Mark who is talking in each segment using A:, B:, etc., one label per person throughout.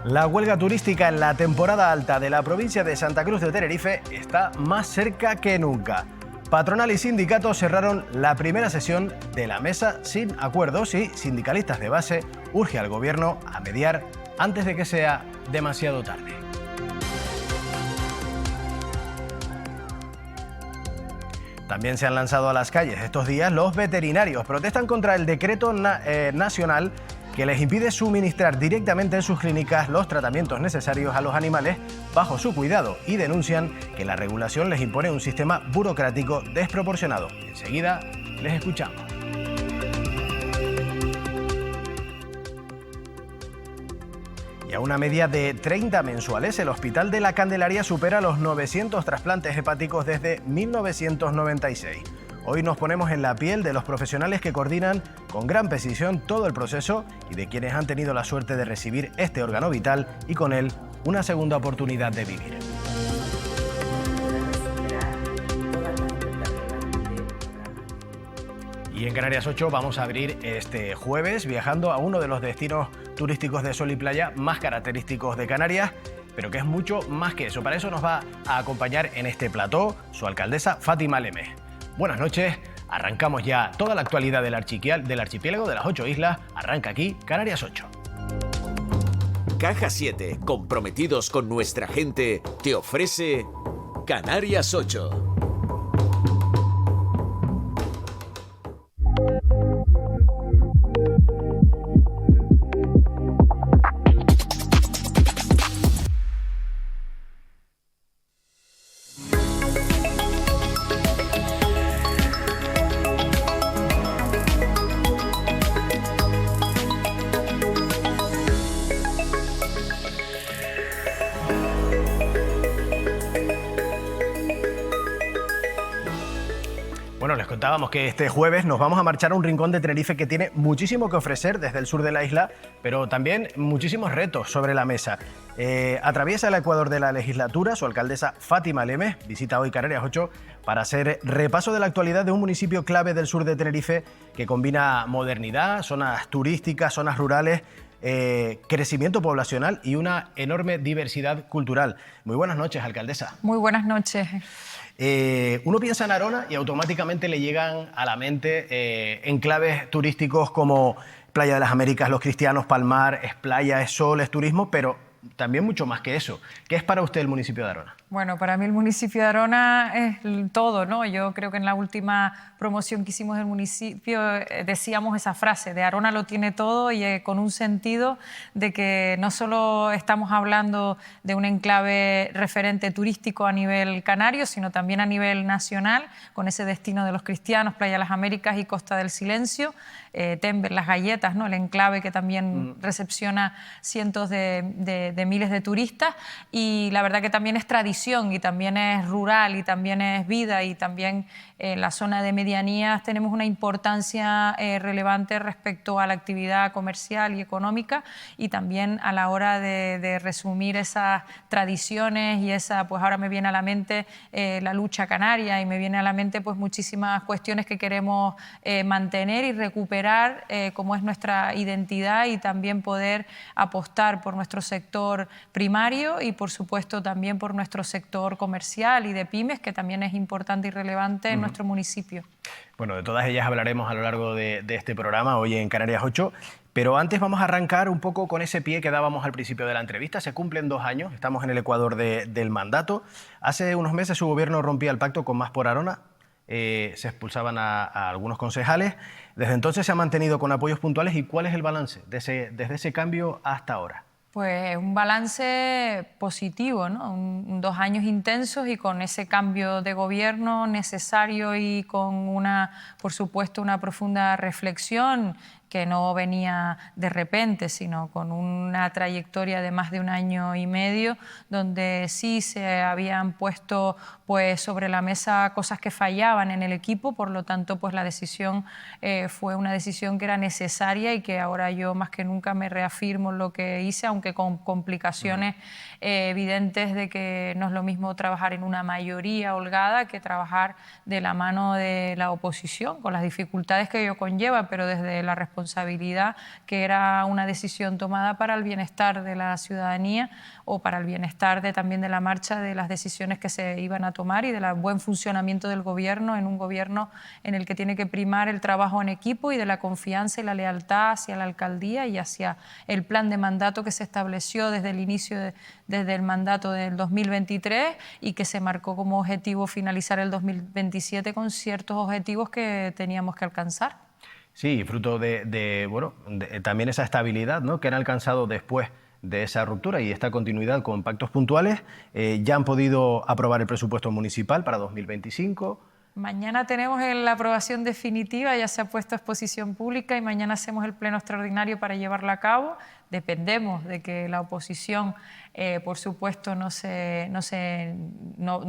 A: La huelga turística en la temporada alta de la provincia de Santa Cruz de Tenerife está más cerca que nunca. Patronal y sindicatos cerraron la primera sesión de la mesa sin acuerdos y sindicalistas de base urge al gobierno a mediar antes de que sea demasiado tarde. También se han lanzado a las calles estos días los veterinarios. Protestan contra el decreto nacional que les impide suministrar directamente en sus clínicas los tratamientos necesarios a los animales bajo su cuidado y denuncian que la regulación les impone un sistema burocrático desproporcionado. Enseguida les escuchamos. Y a una media de 30 mensuales, el Hospital de la Candelaria supera los 900 trasplantes hepáticos desde 1996. Hoy nos ponemos en la piel de los profesionales que coordinan con gran precisión todo el proceso y de quienes han tenido la suerte de recibir este órgano vital y con él una segunda oportunidad de vivir. Y en Canarias 8 vamos a abrir este jueves viajando a uno de los destinos turísticos de sol y playa más característicos de Canarias, pero que es mucho más que eso. Para eso nos va a acompañar en este plató su alcaldesa Fátima Lemes. Buenas noches, arrancamos ya toda la actualidad del archipiélago de las 8 islas. Arranca aquí Canarias 8.
B: Caja 7, comprometidos con nuestra gente, te ofrece Canarias 8.
A: Bueno, les contábamos que este jueves nos vamos a marchar a un rincón de Tenerife que tiene muchísimo que ofrecer desde el sur de la isla, pero también muchísimos retos sobre la mesa. Atraviesa el Ecuador de la legislatura, su alcaldesa Fátima Lemes visita hoy Canarias 8 para hacer repaso de la actualidad de un municipio clave del sur de Tenerife que combina modernidad, zonas turísticas, zonas rurales, crecimiento poblacional y una enorme diversidad cultural. Muy buenas noches, alcaldesa.
C: Muy buenas noches.
A: Uno piensa en Arona y automáticamente le llegan a la mente enclaves turísticos como Playa de las Américas, Los Cristianos, Palmar, es playa, es sol, es turismo, pero también mucho más que eso. ¿Qué es para usted el municipio de Arona?
C: Bueno, para mí el municipio de Arona es todo, ¿no? Yo creo que en la última promoción que hicimos del municipio decíamos esa frase, de Arona lo tiene todo y con un sentido de que no solo estamos hablando de un enclave referente turístico a nivel canario, sino también a nivel nacional, con ese destino de Los Cristianos, Playa de las Américas y Costa del Silencio, Tember, Las Galletas, ¿no? El enclave que también recepciona cientos de miles de turistas y la verdad que también es tradición y también es rural y también es vida y también en la zona de medianías tenemos una importancia relevante respecto a la actividad comercial y económica y también a la hora de resumir esas tradiciones y esa, pues ahora me viene a la mente la lucha canaria y me viene a la mente pues muchísimas cuestiones que queremos mantener y recuperar como es nuestra identidad y también poder apostar por nuestro sector primario y por supuesto también por nuestro sector comercial y de pymes que también es importante y relevante en nuestro municipio.
A: Bueno, de todas ellas hablaremos a lo largo de este programa, hoy en Canarias 8, pero antes vamos a arrancar un poco con ese pie que dábamos al principio de la entrevista. Se cumplen 2 años, estamos en el Ecuador del mandato. Hace unos meses su gobierno rompía el pacto con Más por Arona, se expulsaban a algunos concejales. Desde entonces se ha mantenido con apoyos puntuales. ¿Y cuál es el balance desde ese cambio hasta ahora?
C: Pues un balance positivo, ¿no? 2 años intensos y con ese cambio de gobierno necesario y con por supuesto, una profunda reflexión que no venía de repente, sino con una trayectoria de más de 1 año y medio, donde sí se habían puesto pues, sobre la mesa cosas que fallaban en el equipo, por lo tanto pues, la decisión fue una decisión que era necesaria y que ahora yo más que nunca me reafirmo en lo que hice, aunque con complicaciones evidentes de que no es lo mismo trabajar en una mayoría holgada que trabajar de la mano de la oposición, con las dificultades que ello conlleva, pero desde la responsabilidad responsabilidad, que era una decisión tomada para el bienestar de la ciudadanía o para el bienestar también de la marcha de las decisiones que se iban a tomar y del buen funcionamiento del gobierno, en un gobierno en el que tiene que primar el trabajo en equipo y de la confianza y la lealtad hacia la alcaldía y hacia el plan de mandato que se estableció desde el inicio, desde el mandato del 2023 y que se marcó como objetivo finalizar el 2027 con ciertos objetivos que teníamos que alcanzar.
A: Sí, fruto también esa estabilidad, ¿no?, que han alcanzado después de esa ruptura y esta continuidad con pactos puntuales. Ya han podido aprobar el presupuesto municipal para 2025.
C: Mañana tenemos la aprobación definitiva, ya se ha puesto a exposición pública y mañana hacemos el pleno extraordinario para llevarla a cabo. Dependemos de que la oposición, por supuesto, no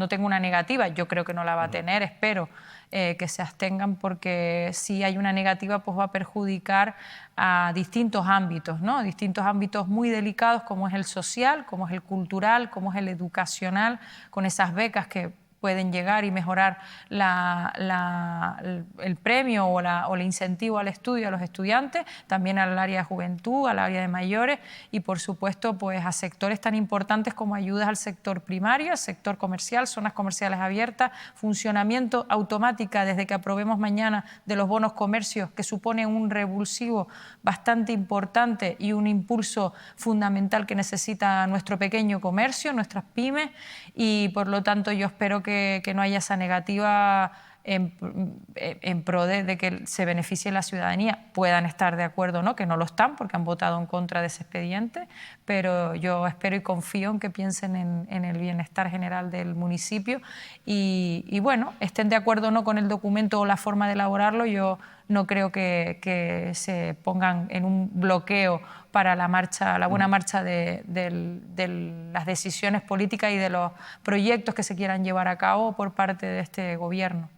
C: tenga una negativa. Yo creo que no la va a tener, espero que se abstengan, porque si hay una negativa pues va a perjudicar a distintos ámbitos, ¿no? Distintos ámbitos muy delicados como es el social, como es el cultural, como es el educacional, con esas becas que pueden llegar y mejorar el premio o el incentivo al estudio a los estudiantes, también al área de juventud, al área de mayores y, por supuesto, pues a sectores tan importantes como ayudas al sector primario, al sector comercial, zonas comerciales abiertas, funcionamiento automática desde que aprobemos mañana de los bonos comercios, que supone un revulsivo bastante importante y un impulso fundamental que necesita nuestro pequeño comercio, nuestras pymes y, por lo tanto, yo espero que no haya esa negativa en pro de que se beneficie la ciudadanía. Puedan estar de acuerdo o no, que no lo están porque han votado en contra de ese expediente, pero yo espero y confío en que piensen en el bienestar general del municipio y bueno, estén de acuerdo o no con el documento o la forma de elaborarlo, yo no creo que se pongan en un bloqueo para la buena marcha de las decisiones políticas y de los proyectos que se quieran llevar a cabo por parte de este gobierno.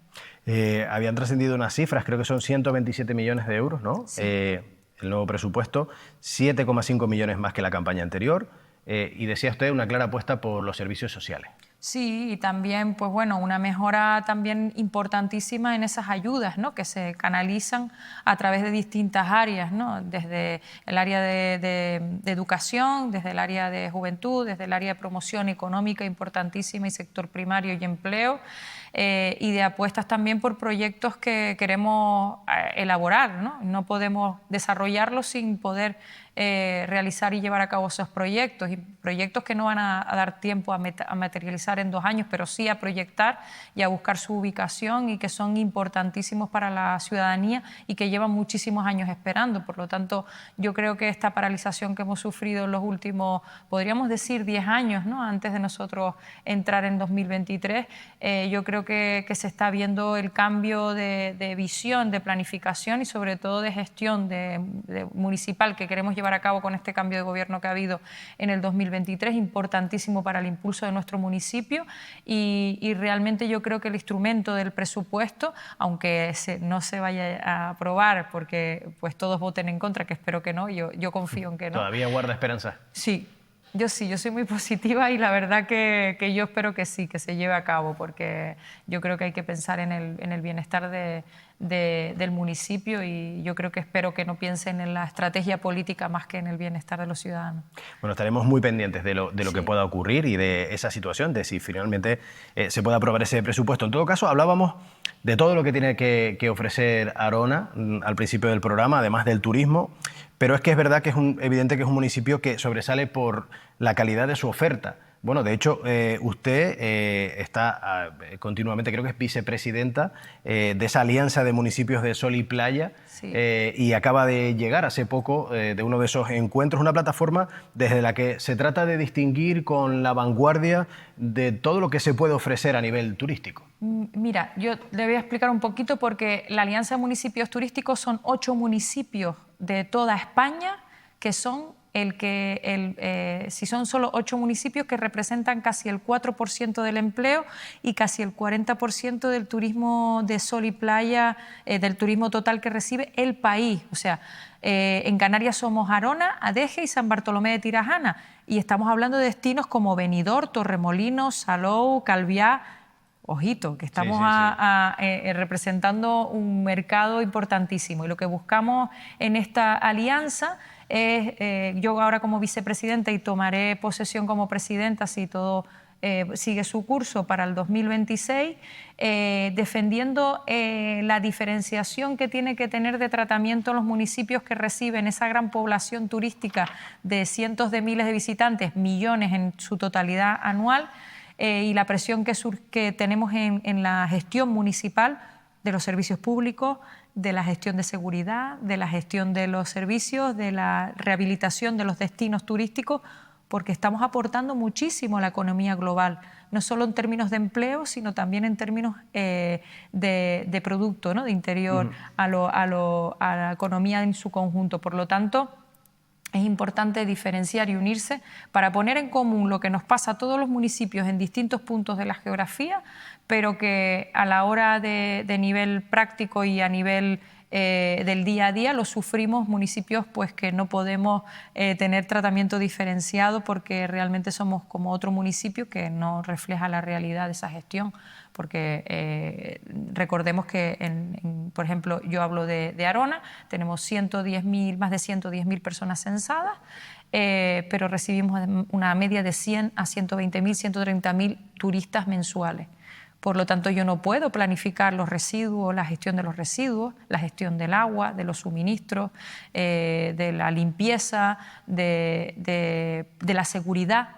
A: Habían trascendido unas cifras, creo que son 127 millones de euros, ¿no?
C: Sí.
A: El nuevo presupuesto, 7,5 millones más que la campaña anterior, y decía usted una clara apuesta por los servicios sociales.
C: Sí, y también, pues bueno, una mejora también importantísima en esas ayudas, ¿no?, que se canalizan a través de distintas áreas, ¿no?, desde el área de educación, desde el área de juventud, desde el área de promoción económica importantísima y sector primario y empleo, y de apuestas también por proyectos que queremos elaborar, ¿no? No podemos desarrollarlos sin poder realizar y llevar a cabo esos proyectos, y proyectos que no van a dar tiempo a materializar en 2 años, pero sí a proyectar y a buscar su ubicación y que son importantísimos para la ciudadanía y que llevan muchísimos años esperando. Por lo tanto, yo creo que esta paralización que hemos sufrido en los últimos, podríamos decir, 10 años, ¿no?, antes de nosotros entrar en 2023, yo creo que se está viendo el cambio de visión, de planificación y sobre todo de gestión municipal que queremos llevar a cabo con este cambio de gobierno que ha habido en el 2023, importantísimo para el impulso de nuestro municipio y realmente yo creo que el instrumento del presupuesto, aunque no se vaya a aprobar porque pues todos voten en contra, que espero que no, yo confío en que no.
A: ¿Todavía guarda esperanza?
C: Sí, yo soy muy positiva y la verdad que yo espero que sí, que se lleve a cabo, porque yo creo que hay que pensar en el bienestar del municipio y yo creo que espero que no piensen en la estrategia política más que en el bienestar de los ciudadanos.
A: Bueno, estaremos muy pendientes de lo que pueda ocurrir y de esa situación, de si finalmente se puede aprobar ese presupuesto. En todo caso, hablábamos de todo lo que tiene que ofrecer Arona al principio del programa, además del turismo, pero es que es verdad que es evidente que es un municipio que sobresale por la calidad de su oferta. Bueno, de hecho, usted está continuamente, creo que es vicepresidenta de esa alianza de municipios de Sol y Playa,
C: sí.
A: Y acaba de llegar hace poco de uno de esos encuentros, una plataforma desde la que se trata de distinguir con la vanguardia de todo lo que se puede ofrecer a nivel turístico.
C: Mira, yo le voy a explicar un poquito porque la Alianza de Municipios Turísticos son 8 municipios de toda España que son si son solo 8 municipios que representan casi el 4% del empleo y casi el 40% del turismo de sol y playa, del turismo total que recibe el país. O sea, en Canarias somos Arona, Adeje y San Bartolomé de Tirajana y estamos hablando de destinos como Benidorm, Torremolinos, Salou, Calviá. Ojito, que estamos
A: Sí.
C: representando un mercado importantísimo y lo que buscamos en esta alianza es, yo ahora como vicepresidenta y tomaré posesión como presidenta si todo sigue su curso para el 2026, defendiendo la diferenciación que tiene que tener de tratamiento los municipios que reciben esa gran población turística de cientos de miles de visitantes, millones en su totalidad anual, y la presión que tenemos en la gestión municipal de los servicios públicos, de la gestión de seguridad, de la gestión de los servicios, de la rehabilitación de los destinos turísticos, porque estamos aportando muchísimo a la economía global, no solo en términos de empleo, sino también en términos de producto, ¿no? De interior, a la economía en su conjunto. Por lo tanto, es importante diferenciar y unirse para poner en común lo que nos pasa a todos los municipios en distintos puntos de la geografía, pero que a la hora de nivel práctico y a nivel del día a día lo sufrimos municipios pues que no podemos tener tratamiento diferenciado porque realmente somos como otro municipio que no refleja la realidad de esa gestión, porque recordemos que, por ejemplo, yo hablo de Arona, tenemos más de 110.000 personas censadas, pero recibimos una media de 100 a 120.000, 130.000 turistas mensuales. Por lo tanto, yo no puedo planificar los residuos, la gestión de los residuos, la gestión del agua, de los suministros, de la limpieza, de la seguridad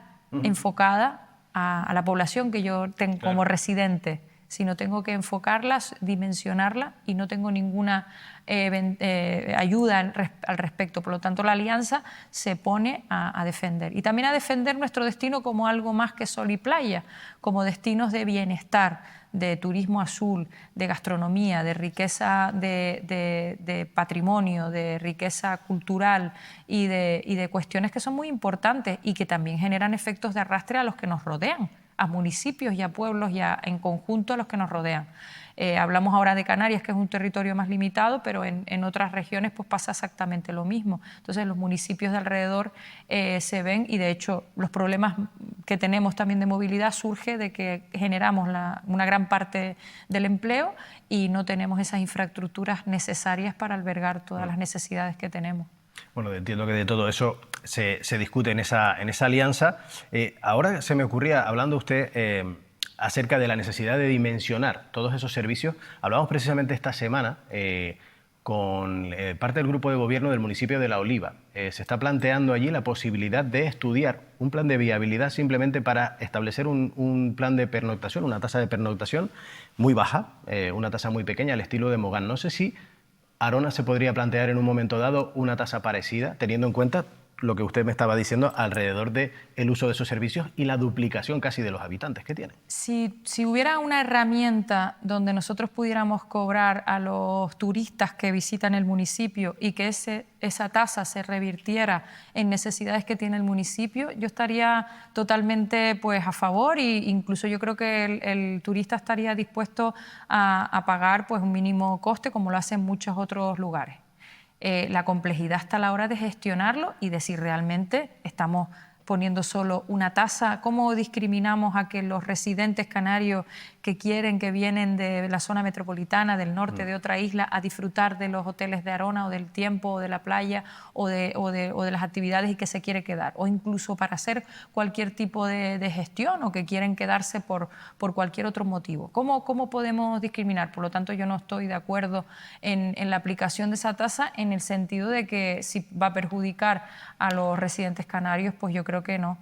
C: enfocada a la población que yo tengo como residente, sino tengo que enfocarlas, dimensionarla y no tengo ninguna ayuda al respecto. Por lo tanto, la alianza se pone a defender. Y también a defender nuestro destino como algo más que sol y playa, como destinos de bienestar, de turismo azul, de gastronomía, de riqueza de patrimonio, de riqueza cultural y de cuestiones que son muy importantes y que también generan efectos de arrastre a los que nos rodean, a municipios y a pueblos y en conjunto a los que nos rodean. Hablamos ahora de Canarias, que es un territorio más limitado, pero en otras regiones pues pasa exactamente lo mismo. Entonces los municipios de alrededor se ven y de hecho los problemas que tenemos también de movilidad surge de que generamos una gran parte del empleo y no tenemos esas infraestructuras necesarias para albergar todas las necesidades que tenemos.
A: Bueno, entiendo que de todo eso se discute en esa alianza. Ahora se me ocurría, hablando usted acerca de la necesidad de dimensionar todos esos servicios, hablamos precisamente esta semana con parte del grupo de gobierno del municipio de La Oliva. Se está planteando allí la posibilidad de estudiar un plan de viabilidad simplemente para establecer un plan de pernoctación, una tasa de pernoctación muy baja, una tasa muy pequeña, al estilo de Mogán. No sé si Arona se podría plantear en un momento dado una tasa parecida, teniendo en cuenta lo que usted me estaba diciendo alrededor del uso de esos servicios y la duplicación casi de los habitantes que tienen.
C: Si hubiera una herramienta donde nosotros pudiéramos cobrar a los turistas que visitan el municipio y que esa tasa se revirtiera en necesidades que tiene el municipio, yo estaría totalmente pues, a favor e incluso yo creo que el turista estaría dispuesto a pagar pues, un mínimo coste como lo hacen muchos otros lugares. La complejidad está a la hora de gestionarlo y de si realmente estamos poniendo solo una tasa. ¿Cómo discriminamos a que los residentes canarios que vienen de la zona metropolitana, del norte, de otra isla, a disfrutar de los hoteles de Arona o del tiempo o de la playa o de las actividades y que se quiere quedar? O incluso para hacer cualquier tipo de gestión o que quieren quedarse por cualquier otro motivo. ¿Cómo podemos discriminar? Por lo tanto, yo no estoy de acuerdo en la aplicación de esa tasa en el sentido de que si va a perjudicar a los residentes canarios, pues yo creo que no.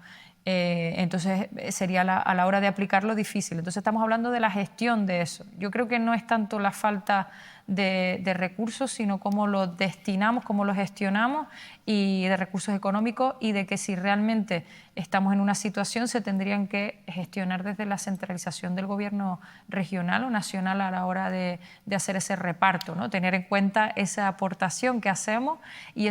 C: Entonces sería a la hora de aplicarlo difícil. Entonces estamos hablando de la gestión de eso. Yo creo que no es tanto la falta de recursos, sino cómo los destinamos, cómo los gestionamos y de recursos económicos y de que si realmente estamos en una situación se tendrían que gestionar desde la centralización del gobierno regional o nacional a la hora de hacer ese reparto, ¿no? Tener en cuenta esa aportación que hacemos y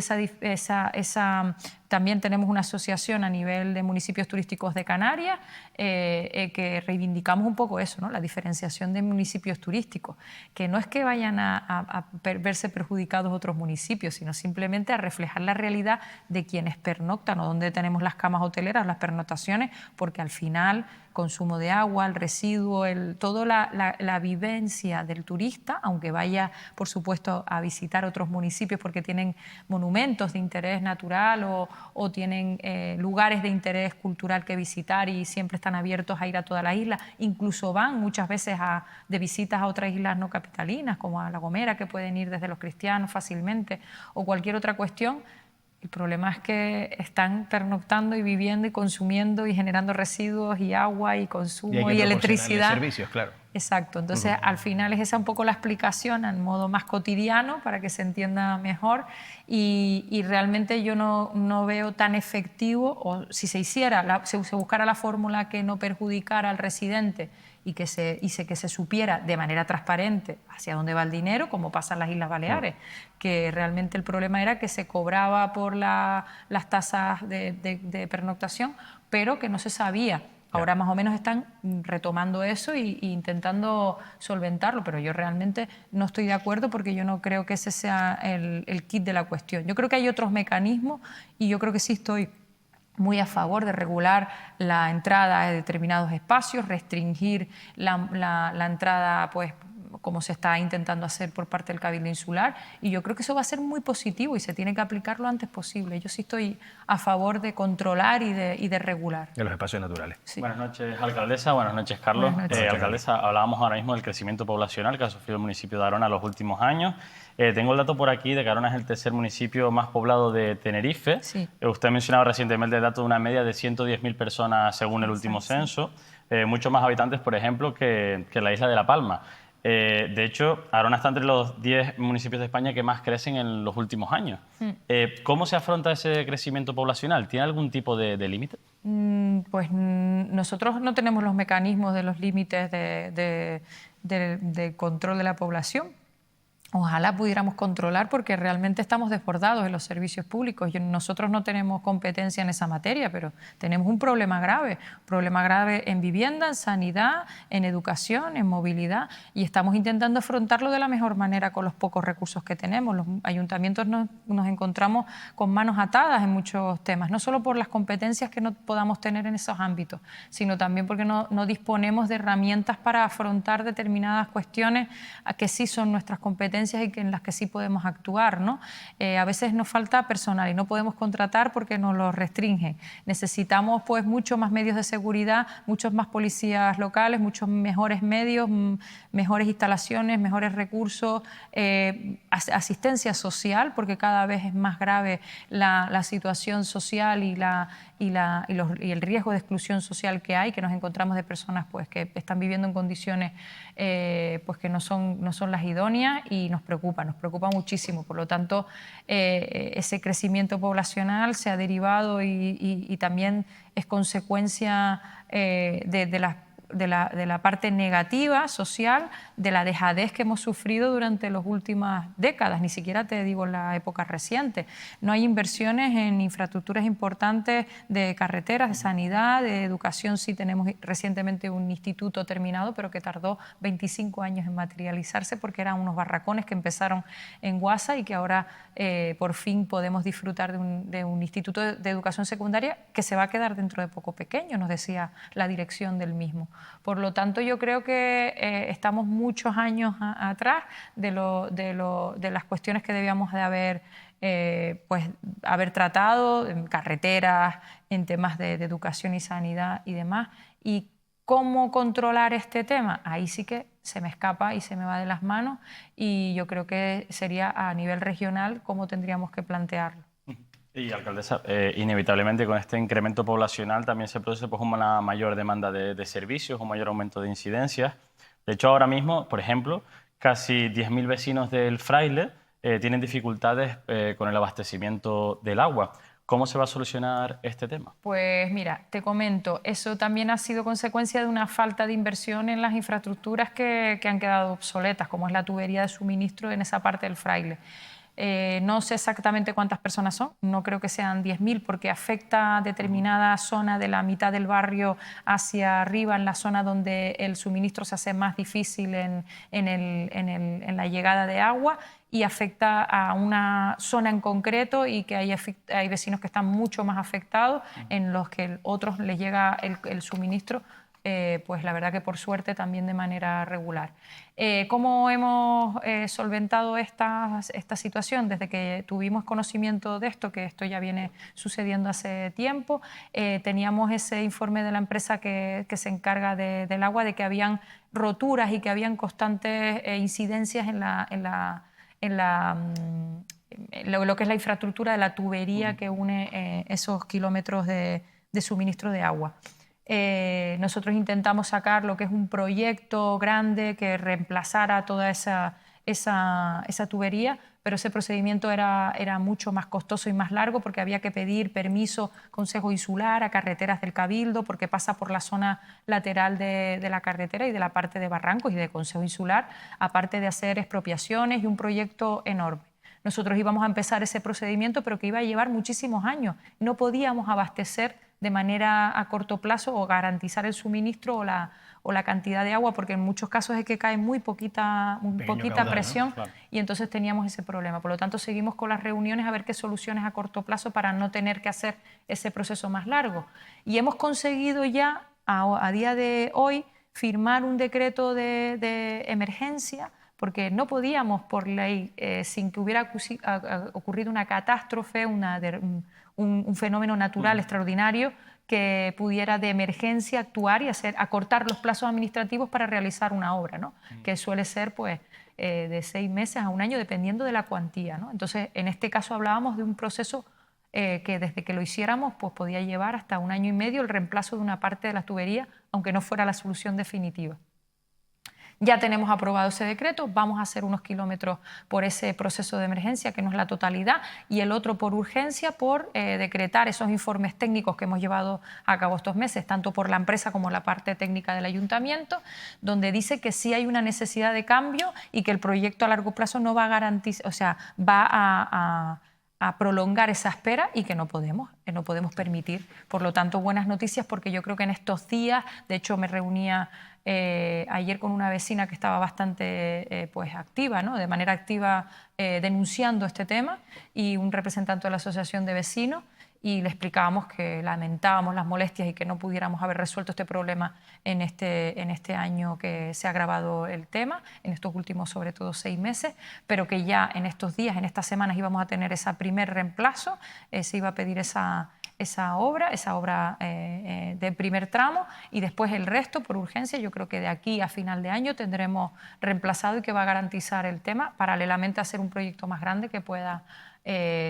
C: también tenemos una asociación a nivel de municipios turísticos de Canarias que reivindicamos un poco eso, ¿no? La diferenciación de municipios turísticos, que no es que vayan a verse perjudicados otros municipios, sino simplemente a reflejar la realidad de quienes pernoctan o donde tenemos las camas hoteleras, las pernoctaciones, porque al final consumo de agua, el residuo, toda la vivencia del turista, aunque vaya, por supuesto, a visitar otros municipios porque tienen monumentos de interés natural o tienen lugares de interés cultural que visitar y siempre están abiertos a ir a toda la isla. Incluso van muchas veces de visitas a otras islas no capitalinas, como a La Gomera, que pueden ir desde Los Cristianos fácilmente, o cualquier otra cuestión. El problema es que están pernoctando y viviendo y consumiendo y generando residuos y agua y consumo y electricidad.
A: Servicios, claro.
C: Exacto. Entonces, al final es esa un poco la explicación en modo más cotidiano para que se entienda mejor y realmente yo no veo tan efectivo, o si se hiciera, se buscara la fórmula que no perjudicara al residente y que se supiera de manera transparente hacia dónde va el dinero, como pasa en las Islas Baleares, que realmente el problema era que se cobraba por las tasas de pernoctación, pero que no se sabía. Ahora más o menos están retomando eso e intentando solventarlo, pero yo realmente no estoy de acuerdo porque yo no creo que ese sea el kit de la cuestión. Yo creo que hay otros mecanismos y yo creo que sí estoy muy a favor de regular la entrada a determinados espacios, restringir la entrada, pues, como se está intentando hacer por parte del Cabildo Insular, y yo creo que eso va a ser muy positivo y se tiene que aplicar lo antes posible. Yo sí estoy a favor de controlar y de regular.
A: En los espacios naturales.
C: Sí.
D: Buenas noches, alcaldesa. Buenas noches, Carlos.
C: Buenas noches.
D: Alcaldesa, hablábamos ahora mismo del crecimiento poblacional que ha sufrido el municipio de Arona en los últimos años. Tengo el dato por aquí de que Arona es el tercer municipio más poblado de Tenerife.
C: Sí.
D: Usted ha mencionado recientemente el dato de una media de 110.000 personas según el último censo. Muchos más habitantes, por ejemplo, que la isla de La Palma. De hecho, Arona está entre los 10 municipios de España que más crecen en los últimos años. ¿Cómo se afronta ese crecimiento poblacional? ¿Tiene algún tipo de límite?
C: Pues nosotros no tenemos los mecanismos de los límites de control de la población. Ojalá pudiéramos controlar porque realmente estamos desbordados en los servicios públicos. Nosotros no tenemos competencia en esa materia, pero tenemos un problema grave en vivienda, en sanidad, en educación, en movilidad, y estamos intentando afrontarlo de la mejor manera con los pocos recursos que tenemos. Los ayuntamientos nos encontramos con manos atadas en muchos temas, no solo por las competencias que no podamos tener en esos ámbitos, sino también porque no disponemos de herramientas para afrontar determinadas cuestiones que sí son nuestras competencias y en las que sí podemos actuar, ¿no? A veces nos falta personal y no podemos contratar porque nos lo restringen. Necesitamos pues muchos más medios de seguridad, muchos más policías locales, muchos mejores medios, mejores instalaciones, mejores recursos, asistencia social, porque cada vez es más grave la situación social y el riesgo de exclusión social que hay, que nos encontramos de personas pues, que están viviendo en condiciones pues, que no son las idóneas y nos preocupa muchísimo. Por lo tanto, ese crecimiento poblacional se ha derivado y también es consecuencia de la parte negativa social de la dejadez que hemos sufrido durante las últimas décadas, ni siquiera te digo en la época reciente. No hay inversiones en infraestructuras importantes de carreteras, de sanidad, de educación. Sí tenemos recientemente un instituto terminado, pero que tardó 25 años en materializarse porque eran unos barracones que empezaron en Guasa y que ahora por fin podemos disfrutar de un instituto de educación secundaria que se va a quedar dentro de poco pequeño, nos decía la dirección del mismo. Por lo tanto, yo creo que estamos muchos años atrás de las cuestiones que debíamos de haber tratado en carreteras, en temas de educación y sanidad y demás. Y cómo controlar este tema, ahí sí que se me escapa y se me va de las manos y yo creo que sería a nivel regional cómo tendríamos que plantearlo.
D: Y, alcaldesa, inevitablemente con este incremento poblacional también se produce pues, una mayor demanda de servicios, un mayor aumento de incidencias. De hecho, ahora mismo, por ejemplo, casi 10.000 vecinos del Fraile tienen dificultades con el abastecimiento del agua. ¿Cómo se va a solucionar este tema?
C: Pues mira, te comento, eso también ha sido consecuencia de una falta de inversión en las infraestructuras que han quedado obsoletas, como es la tubería de suministro en esa parte del Fraile. No sé exactamente cuántas personas son, no creo que sean 10.000 porque afecta a determinada zona de la mitad del barrio hacia arriba, en la zona donde el suministro se hace más difícil en la llegada de agua y afecta a una zona en concreto y que hay vecinos que están mucho más afectados en los que otros les llega el suministro pues la verdad que por suerte también de manera regular. ¿Cómo hemos solventado esta situación? Desde que tuvimos conocimiento de esto, que esto ya viene sucediendo hace tiempo, teníamos ese informe de la empresa que se encarga del agua, de que habían roturas y que habían constantes incidencias en lo que es la infraestructura de la tubería que une esos kilómetros de suministro de agua. Nosotros intentamos sacar lo que es un proyecto grande que reemplazara toda esa tubería, pero ese procedimiento era mucho más costoso y más largo porque había que pedir permiso, Consejo Insular, a Carreteras del Cabildo, porque pasa por la zona lateral de la carretera y de la parte de barrancos y de Consejo Insular, aparte de hacer expropiaciones y un proyecto enorme. Nosotros íbamos a empezar ese procedimiento, pero que iba a llevar muchísimos años. No podíamos abastecer de manera a corto plazo o garantizar el suministro o la cantidad de agua, porque en muchos casos es que cae muy poquita
A: caudal,
C: presión,
D: ¿no? Claro.
C: y entonces teníamos ese problema. Por lo tanto, seguimos con las reuniones a ver qué soluciones a corto plazo para no tener que hacer ese proceso más largo. Y hemos conseguido ya, a día de hoy, firmar un decreto de emergencia, porque no podíamos, por ley, sin que hubiera ocurrido una catástrofe, un fenómeno natural extraordinario, que pudiera de emergencia actuar y acortar los plazos administrativos para realizar una obra, ¿no? Que suele ser pues, de 6 meses a 1 año, dependiendo de la cuantía, ¿no? Entonces, en este caso hablábamos de un proceso que desde que lo hiciéramos pues, podía llevar hasta 1 año y medio el reemplazo de una parte de la tubería, aunque no fuera la solución definitiva. Ya tenemos aprobado ese decreto, vamos a hacer unos kilómetros por ese proceso de emergencia, que no es la totalidad, y el otro por urgencia, por decretar esos informes técnicos que hemos llevado a cabo estos meses, tanto por la empresa como la parte técnica del ayuntamiento, donde dice que sí hay una necesidad de cambio y que el proyecto a largo plazo no va a garantizar, o sea, va a prolongar esa espera y que no podemos permitir. Por lo tanto, buenas noticias, porque yo creo que en estos días, de hecho me reunía ayer con una vecina que estaba bastante pues activa, ¿no? De manera activa denunciando este tema, y un representante de la Asociación de Vecinos, y le explicábamos que lamentábamos las molestias y que no pudiéramos haber resuelto este problema en este año que se ha agravado el tema, en estos últimos sobre todo 6 meses, pero que ya en estos días, en estas semanas íbamos a tener ese primer reemplazo, se iba a pedir esa obra de primer tramo, y después el resto por urgencia. Yo creo que de aquí a final de año tendremos reemplazado y que va a garantizar el tema, paralelamente a hacer un proyecto más grande que pueda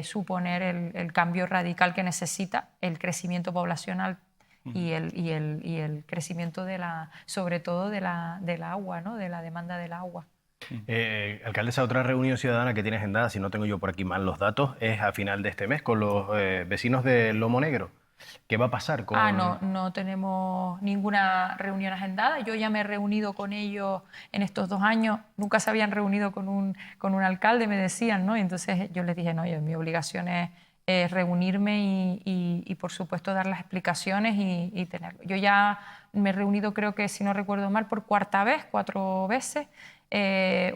C: suponer el cambio radical que necesita el crecimiento poblacional y el crecimiento sobre todo del agua, ¿no? De la demanda del agua.
A: Alcaldesa, otra reunión ciudadana que tiene agendada, si no tengo yo por aquí mal los datos, es a final de este mes con los vecinos de Lomo Negro. ¿Qué va a pasar con...?
C: No tenemos ninguna reunión agendada. Yo ya me he reunido con ellos en estos 2 años. Nunca se habían reunido con un alcalde, me decían, ¿no? Y entonces yo les dije, no, mi obligación es reunirme y por supuesto dar las explicaciones y tenerlo. Yo ya me he reunido, creo que si no recuerdo mal, por 4ª vez, 4 veces.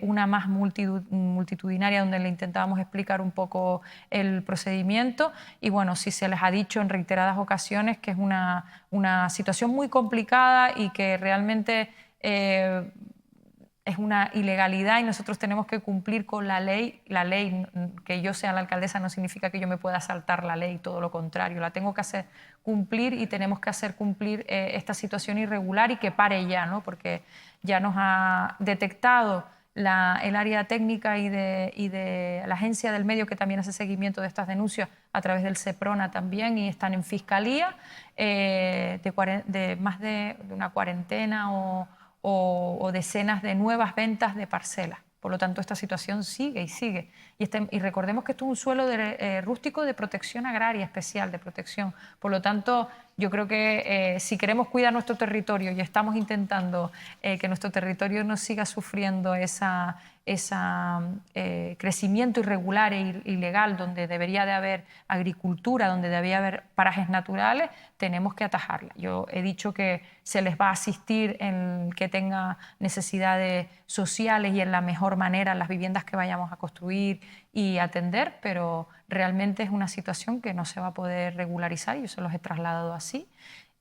C: Una más multitudinaria, donde le intentábamos explicar un poco el procedimiento, y bueno, sí se les ha dicho en reiteradas ocasiones que es una situación muy complicada y que realmente es una ilegalidad y nosotros tenemos que cumplir con la ley. La ley, que yo sea la alcaldesa no significa que yo me pueda saltar la ley, todo lo contrario, la tengo que hacer cumplir, y tenemos que hacer cumplir esta situación irregular y que pare ya, ¿no? Porque ya nos ha detectado el área técnica y de la agencia del medio, que también hace seguimiento de estas denuncias a través del SEPRONA también, y están en fiscalía de más de una cuarentena o decenas de nuevas ventas de parcelas. Por lo tanto, esta situación sigue y sigue. Y recordemos que esto es un suelo rústico de protección agraria especial, de protección. Por lo tanto, yo creo que si queremos cuidar nuestro territorio y estamos intentando que nuestro territorio no siga sufriendo ese crecimiento irregular e ilegal, donde debería de haber agricultura, donde debería haber parajes naturales, tenemos que atajarla. Yo he dicho que se les va a asistir en que tenga necesidades sociales y en la mejor manera las viviendas que vayamos a construir y atender, pero realmente es una situación que no se va a poder regularizar, y yo se los he trasladado así.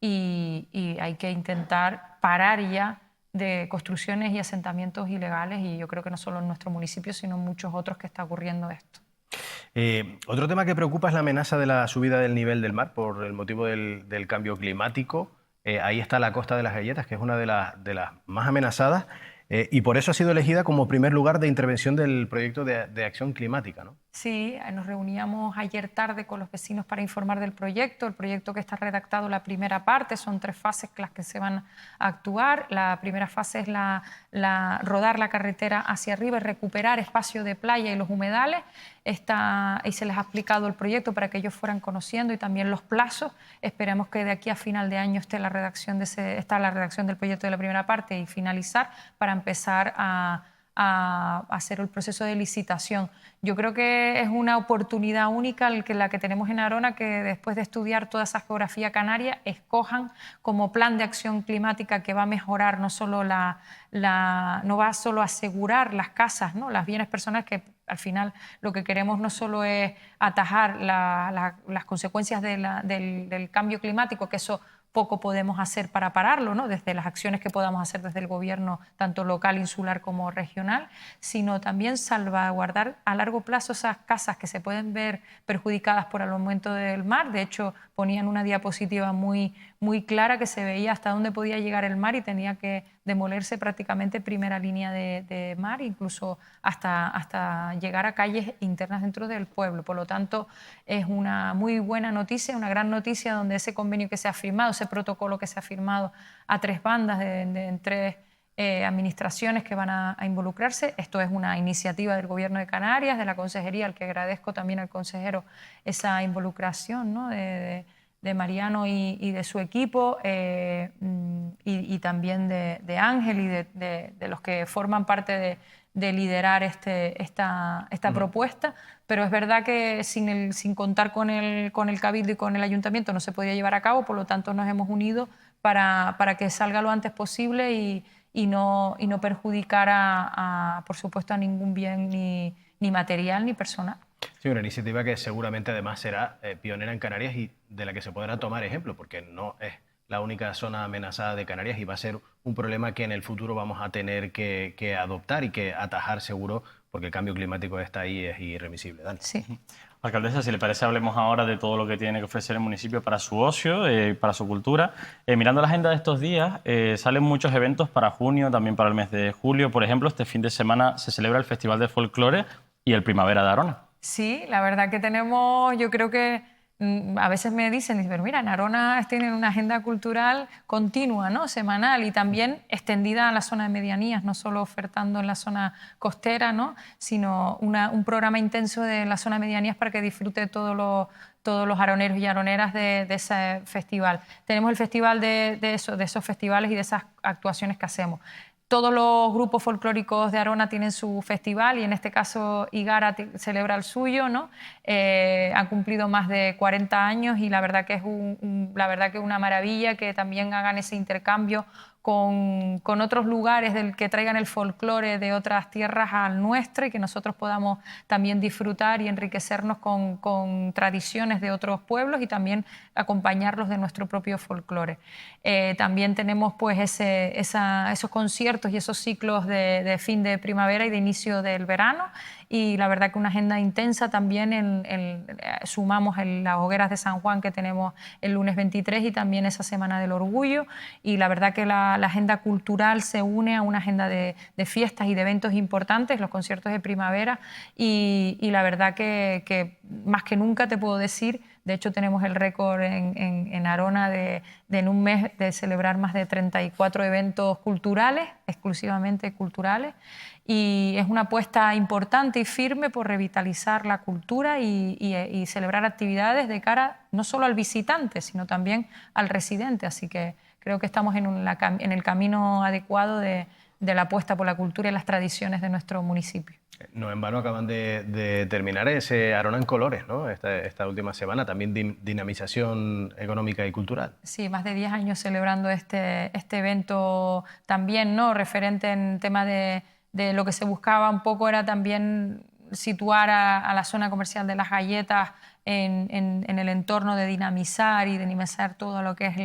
C: y hay que intentar parar ya de construcciones y asentamientos ilegales, y yo creo que no solo en nuestro municipio, sino en muchos otros que está ocurriendo esto.
A: Otro tema que preocupa es la amenaza de la subida del nivel del mar por el motivo del cambio climático. Ahí está la Costa de las Galletas, que es una de las más amenazadas, y por eso ha sido elegida como primer lugar de intervención del proyecto de acción climática, ¿no?
C: Sí, nos reuníamos ayer tarde con los vecinos para informar del proyecto. El proyecto que está redactado, la primera parte, son 3 fases las que se van a actuar. La primera fase es rodar la carretera hacia arriba y recuperar espacio de playa y los humedales. Y se les ha explicado el proyecto para que ellos fueran conociendo y también los plazos. Esperamos que de aquí a final de año esté la redacción del proyecto de la primera parte y finalizar para empezar a hacer el proceso de licitación. Yo creo que es una oportunidad única la que tenemos en Arona, que después de estudiar toda esa geografía canaria, escojan como plan de acción climática que va a mejorar no solo no va solo a asegurar las casas, ¿no?, las bienes personales, que al final lo que queremos no solo es atajar las consecuencias del cambio climático, que eso poco podemos hacer para pararlo, ¿no?, desde las acciones que podamos hacer desde el gobierno, tanto local, insular como regional, sino también salvaguardar a largo plazo esas casas que se pueden ver perjudicadas por el aumento del mar. De hecho, ponían una diapositiva muy clara que se veía hasta dónde podía llegar el mar y tenía que demolerse prácticamente primera línea de mar, incluso hasta llegar a calles internas dentro del pueblo. Por lo tanto, es una muy buena noticia, una gran noticia, donde ese convenio que se ha firmado, ese protocolo que se ha firmado a 3 bandas en 3 administraciones que van a involucrarse. Esto es una iniciativa del Gobierno de Canarias, de la Consejería, al que agradezco también al consejero esa involucración, ¿no?, de Mariano y de su equipo, y también de Ángel y de los que forman parte de liderar esta propuesta. Pero es verdad que sin contar con el Cabildo y con el Ayuntamiento no se podía llevar a cabo, por lo tanto nos hemos unido para que salga lo antes posible y no perjudicar, por supuesto, a ningún bien ni material ni personal.
A: Sí, una iniciativa que seguramente además será pionera en Canarias y de la que se podrá tomar ejemplo, porque no es la única zona amenazada de Canarias y va a ser un problema que en el futuro vamos a tener que adoptar y que atajar seguro, porque el cambio climático está ahí y es irreversible. Dani.
C: Sí.
D: Alcaldesa, si le parece, hablemos ahora de todo lo que tiene que ofrecer el municipio para su ocio, para su cultura. Mirando la agenda de estos días, salen muchos eventos para junio, también para el mes de julio. Por ejemplo, este fin de semana se celebra el Festival de Folclore y el Primavera de Arona.
C: Sí, la verdad que tenemos, yo creo que a veces me dicen, pero mira, en Arona tienen una agenda cultural continua, ¿no?, semanal, y también extendida a la zona de medianías, no solo ofertando en la zona costera, ¿no?, sino un programa intenso de la zona de medianías para que disfrute todos los aroneros y aroneras de ese festival. Tenemos el festival de esos festivales y de esas actuaciones que hacemos. Todos los grupos folclóricos de Arona tienen su festival y en este caso Igara celebra el suyo, ¿no? Han cumplido más de 40 años y la verdad que es una maravilla que también hagan ese intercambio con otros lugares que traigan el folclore de otras tierras al nuestro y que nosotros podamos también disfrutar y enriquecernos con tradiciones de otros pueblos y también acompañarlos de nuestro propio folclore. También tenemos pues esos conciertos y esos ciclos de fin de primavera y de inicio del verano, y la verdad que una agenda intensa también. Sumamos las hogueras de San Juan que tenemos el lunes 23 y también esa Semana del Orgullo, y la verdad que la agenda cultural se une a una agenda de fiestas y de eventos importantes, los conciertos de primavera, y la verdad que más que nunca te puedo decir, de hecho tenemos el récord en Arona de en un mes de celebrar más de 34 eventos culturales, exclusivamente culturales, y es una apuesta importante y firme por revitalizar la cultura y celebrar actividades de cara no solo al visitante, sino también al residente. Así que creo que estamos en el camino adecuado de la apuesta por la cultura y las tradiciones de nuestro municipio.
A: No en vano acaban de terminar ese Arona en colores, ¿no?, esta última semana, también dinamización económica y cultural.
C: Sí, más de 10 años celebrando este evento también, ¿no?, referente en tema de lo que se buscaba un poco era también situar a la zona comercial de las galletas en el entorno de dinamizar y dinamizar todo lo que es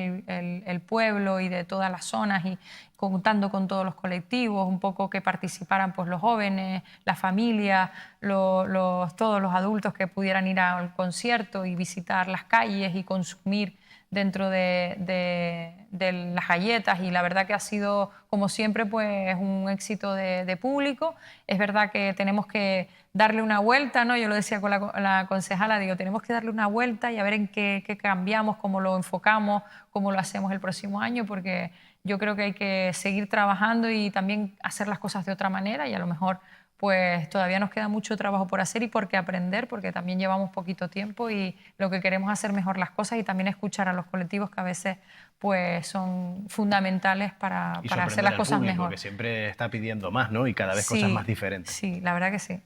C: el pueblo y de todas las zonas y contando con todos los colectivos, un poco que participaran pues, los jóvenes, la familia, todos los adultos que pudieran ir al concierto y visitar las calles y consumir dentro de las galletas, y la verdad que ha sido, como siempre, pues un éxito de público. Es verdad que tenemos que darle una vuelta, ¿no? Yo lo decía con la concejala, digo, tenemos que darle una vuelta y a ver en qué cambiamos, cómo lo enfocamos, cómo lo hacemos el próximo año, porque yo creo que hay que seguir trabajando y también hacer las cosas de otra manera, y a lo mejor pues todavía nos queda mucho trabajo por hacer y por qué aprender, porque también llevamos poquito tiempo y lo que queremos es hacer mejor las cosas y también escuchar a los colectivos que a veces pues, son fundamentales para hacer las cosas mejor.
A: Que siempre está pidiendo más, ¿no? Y cada vez cosas más diferentes.
C: Sí, la verdad que sí.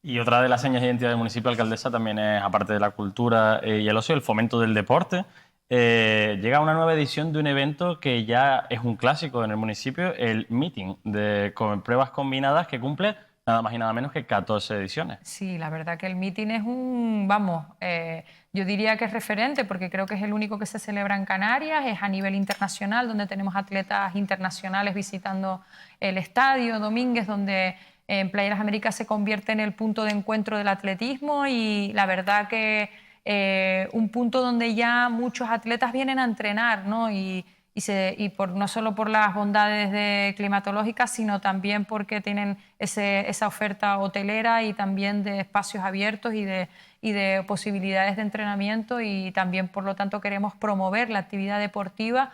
D: Y otra de las señas de identidad del municipio, alcaldesa, también es, aparte de la cultura y el ocio, el fomento del deporte. Llega una nueva edición de un evento que ya es un clásico en el municipio, el Meeting, con pruebas combinadas, que cumple nada más y nada menos que 14 ediciones.
C: Sí, la verdad que el Meeting es yo diría que es referente, porque creo que es el único que se celebra en Canarias, es a nivel internacional, donde tenemos atletas internacionales visitando el estadio Domínguez, donde en Playa de las Américas se convierte en el punto de encuentro del atletismo, y la verdad que un punto donde ya muchos atletas vienen a entrenar, ¿no? Y no solo por las bondades climatológicas, sino también porque tienen esa oferta hotelera y también de espacios abiertos y de posibilidades de entrenamiento, y también, por lo tanto, queremos promover la actividad deportiva,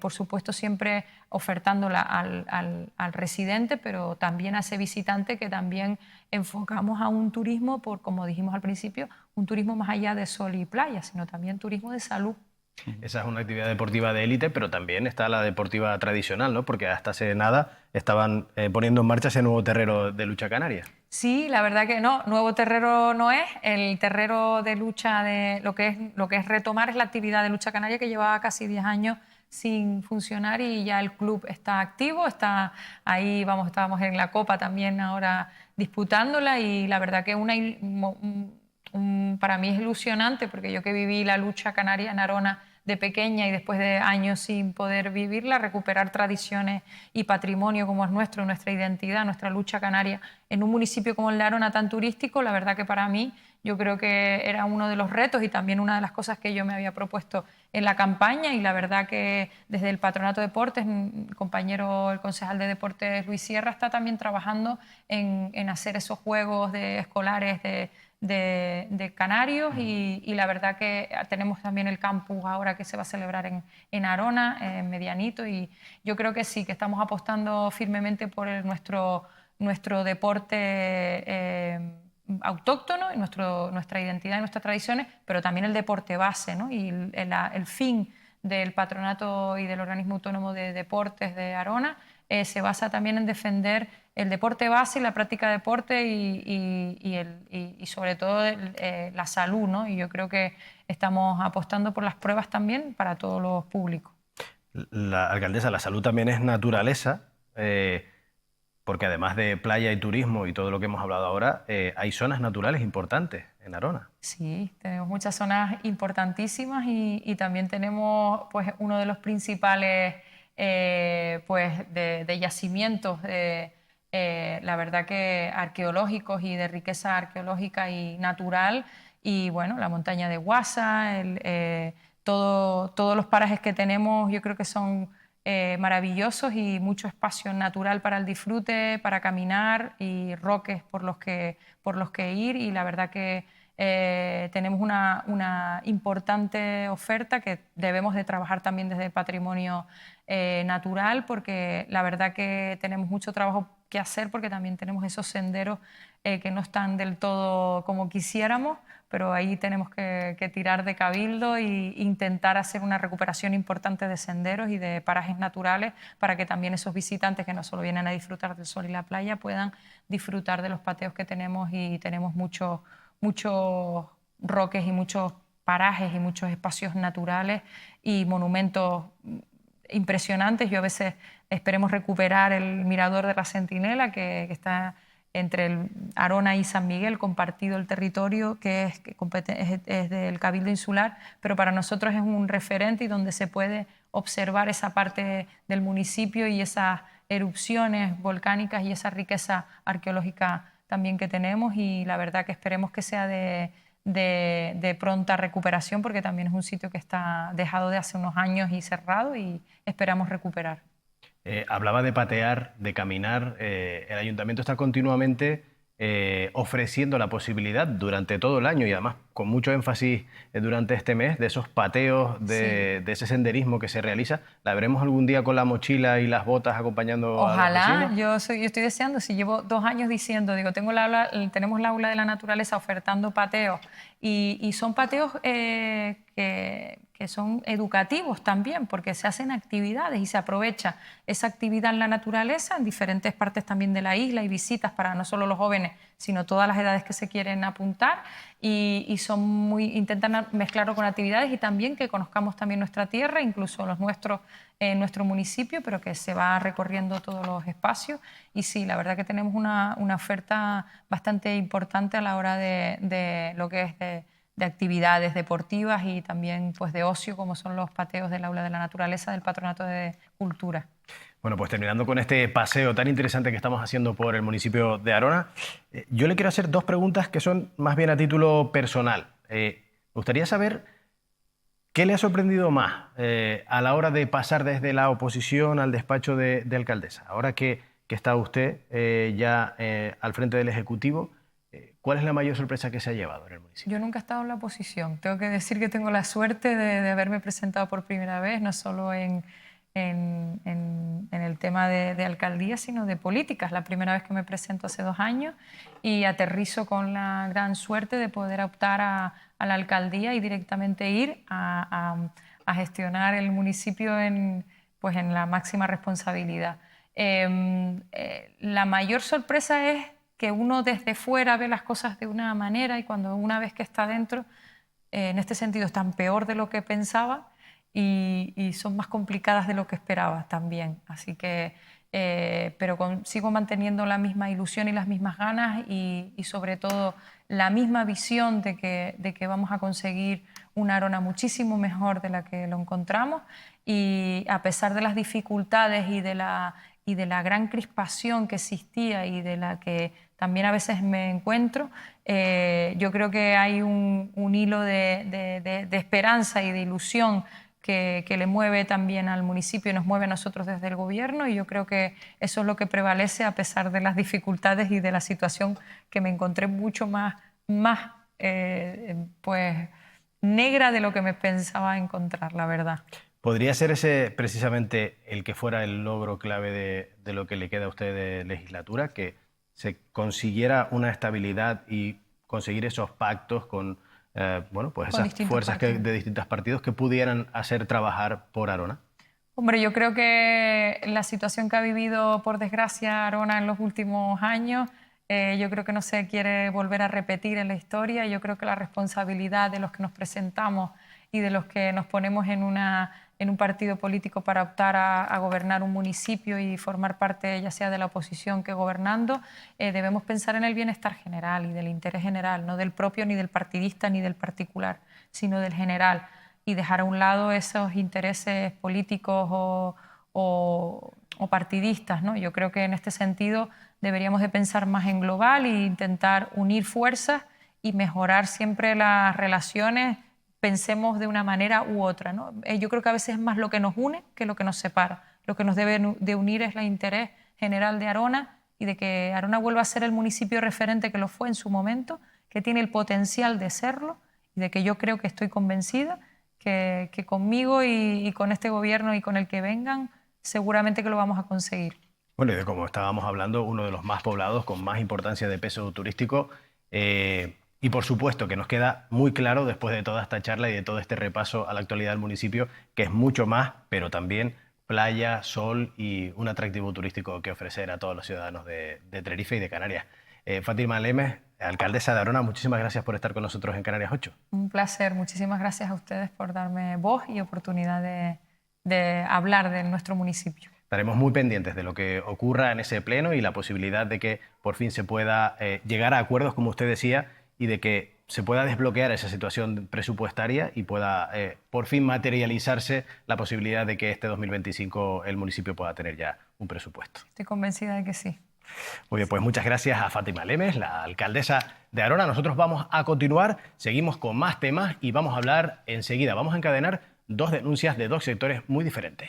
C: por supuesto siempre ofertándola al residente, pero también a ese visitante, que también enfocamos a un turismo, como dijimos al principio, un turismo más allá de sol y playa, sino también turismo de salud.
A: Esa es una actividad deportiva de élite, pero también está la deportiva tradicional, ¿no? Porque hasta hace nada estaban poniendo en marcha ese nuevo terrero de lucha canaria.
C: Sí, la verdad que no, nuevo terrero no es. El terrero de lucha, lo que es retomar, es la actividad de lucha canaria, que llevaba casi 10 años sin funcionar, y ya el club está activo, está ahí, estábamos en la Copa también ahora disputándola, y la verdad que para mí es ilusionante, porque yo que viví la lucha canaria en Arona de pequeña y después de años sin poder vivirla, recuperar tradiciones y patrimonio como es nuestra identidad, nuestra lucha canaria, en un municipio como el de Arona, tan turístico, la verdad que para mí yo creo que era uno de los retos y también una de las cosas que yo me había propuesto en la campaña, y la verdad que desde el Patronato de Deportes, el concejal de Deportes Luis Sierra, está también trabajando en hacer esos juegos escolares de canarios, y la verdad que tenemos también el campus ahora que se va a celebrar en Arona, en Medianito, y yo creo que sí, que estamos apostando firmemente por nuestro deporte autóctono y nuestra identidad y nuestras tradiciones, pero también el deporte base, ¿no? Y el fin del patronato y del organismo autónomo de deportes de Arona se basa también en defender el deporte base y la práctica de deporte y sobre todo la salud, ¿no? Y yo creo que estamos apostando por las pruebas también para todos los públicos.
A: La alcaldesa, la salud también es naturaleza, porque además de playa y turismo y todo lo que hemos hablado ahora, hay zonas naturales importantes en Arona.
C: Sí, tenemos muchas zonas importantísimas y también tenemos pues, uno de los principales pues, de yacimientos, la verdad que arqueológicos y de riqueza arqueológica y natural, y bueno, la montaña de Guasa, todos los parajes que tenemos, yo creo que son maravillosos, y mucho espacio natural para el disfrute, para caminar, y roques por los que ir, y la verdad que tenemos una importante oferta que debemos de trabajar también desde el patrimonio natural, porque la verdad que tenemos mucho trabajo que hacer, porque también tenemos esos senderos que no están del todo como quisiéramos, pero ahí tenemos que tirar de cabildo e intentar hacer una recuperación importante de senderos y de parajes naturales, para que también esos visitantes que no solo vienen a disfrutar del sol y la playa puedan disfrutar de los pateos que tenemos, y tenemos muchos roques y muchos parajes y muchos espacios naturales y monumentos impresionantes. Yo a veces esperemos recuperar el mirador de la Centinela, que está entre Arona y San Miguel, compartido el territorio que es del Cabildo Insular, pero para nosotros es un referente y donde se puede observar esa parte del municipio y esas erupciones volcánicas y esa riqueza arqueológica también que tenemos, y la verdad que esperemos que sea de pronta recuperación, porque también es un sitio que está dejado de hace unos años y cerrado, y esperamos recuperar.
A: Hablaba de patear, de caminar. El ayuntamiento está continuamente ofreciendo la posibilidad durante todo el año, y además con mucho énfasis durante este mes, de esos pateos, de ese senderismo que se realiza. ¿La veremos algún día con la mochila y las botas acompañando a los
C: Ojalá,
A: vecinos?
C: yo estoy deseando, si llevo 2 años diciendo, digo, tenemos la aula de la naturaleza ofertando pateos, y son pateos que son educativos también, porque se hacen actividades y se aprovecha esa actividad en la naturaleza en diferentes partes también de la isla, y visitas para no solo los jóvenes, sino todas las edades que se quieren apuntar, y intentan mezclarlo con actividades, y también que conozcamos también nuestra tierra, incluso los nuestros en nuestro municipio, pero que se va recorriendo todos los espacios. Y sí, la verdad que tenemos una oferta bastante importante a la hora de lo que es de actividades deportivas y también pues de ocio, como son los pateos del Aula de la Naturaleza del Patronato de Cultura.
A: Bueno, pues terminando con este paseo tan interesante que estamos haciendo por el municipio de Arona, yo le quiero hacer 2 preguntas que son más bien a título personal. Me gustaría saber qué le ha sorprendido más a la hora de pasar desde la oposición al despacho de alcaldesa. Ahora que está usted ya al frente del Ejecutivo, ¿cuál es la mayor sorpresa que se ha llevado en el municipio?
C: Yo nunca he estado en la oposición. Tengo que decir que tengo la suerte de haberme presentado por primera vez, no solo en el tema de alcaldía, sino de políticas. La primera vez que me presento hace 2 años, y aterrizo con la gran suerte de poder optar a la alcaldía y directamente ir a gestionar el municipio en la máxima responsabilidad. La mayor sorpresa es que uno desde fuera ve las cosas de una manera, y cuando una vez que está dentro, en este sentido están peor de lo que pensaba, y son más complicadas de lo que esperaba también. Así que, pero sigo manteniendo la misma ilusión y las mismas ganas, y sobre todo la misma visión de que vamos a conseguir una Arona muchísimo mejor de la que lo encontramos, y a pesar de las dificultades y de la gran crispación que existía y de la que también a veces me encuentro, yo creo que hay un hilo de esperanza y de ilusión que le mueve también al municipio y nos mueve a nosotros desde el gobierno, y yo creo que eso es lo que prevalece a pesar de las dificultades y de la situación que me encontré mucho más pues negra de lo que me pensaba encontrar, la verdad.
A: ¿Podría ser ese precisamente el que fuera el logro clave de lo que le queda a usted de legislatura? Que se consiguiera una estabilidad y conseguir esos pactos con pues esas fuerzas de distintos partidos que pudieran hacer trabajar por Arona.
C: Hombre, yo creo que la situación que ha vivido, por desgracia, Arona en los últimos años, yo creo que no se quiere volver a repetir en la historia. Yo creo que la responsabilidad de los que nos presentamos y de los que nos ponemos en un partido político para optar a gobernar un municipio y formar parte ya sea de la oposición que gobernando, debemos pensar en el bienestar general y del interés general, no del propio ni del partidista ni del particular, sino del general, y dejar a un lado esos intereses políticos o partidistas, ¿no? Yo creo que en este sentido deberíamos de pensar más en global e intentar unir fuerzas y mejorar siempre las relaciones, pensemos de una manera u otra, ¿no? Yo creo que a veces es más lo que nos une que lo que nos separa. Lo que nos debe de unir es el interés general de Arona, y de que Arona vuelva a ser el municipio referente que lo fue en su momento, que tiene el potencial de serlo, y de que yo creo que estoy convencida que conmigo y con este gobierno y con el que vengan seguramente que lo vamos a conseguir.
A: Bueno, y de como estábamos hablando, uno de los más poblados, con más importancia de peso turístico, y por supuesto que nos queda muy claro después de toda esta charla y de todo este repaso a la actualidad del municipio, que es mucho más, pero también playa, sol y un atractivo turístico que ofrecer a todos los ciudadanos de Tenerife y de Canarias. Fátima Lemes, alcaldesa de Arona, muchísimas gracias por estar con nosotros en Canarias 8.
C: Un placer, muchísimas gracias a ustedes por darme voz y oportunidad de hablar de nuestro municipio.
A: Estaremos muy pendientes de lo que ocurra en ese pleno y la posibilidad de que por fin se pueda llegar a acuerdos, como usted decía, y de que se pueda desbloquear esa situación presupuestaria y pueda por fin materializarse la posibilidad de que este 2025 el municipio pueda tener ya un presupuesto.
C: Estoy convencida de que sí.
A: Muy bien, pues muchas gracias a Fátima Lemes, la alcaldesa de Arona. Nosotros vamos a continuar, seguimos con más temas y vamos a hablar enseguida. Vamos a encadenar dos denuncias de dos sectores muy diferentes.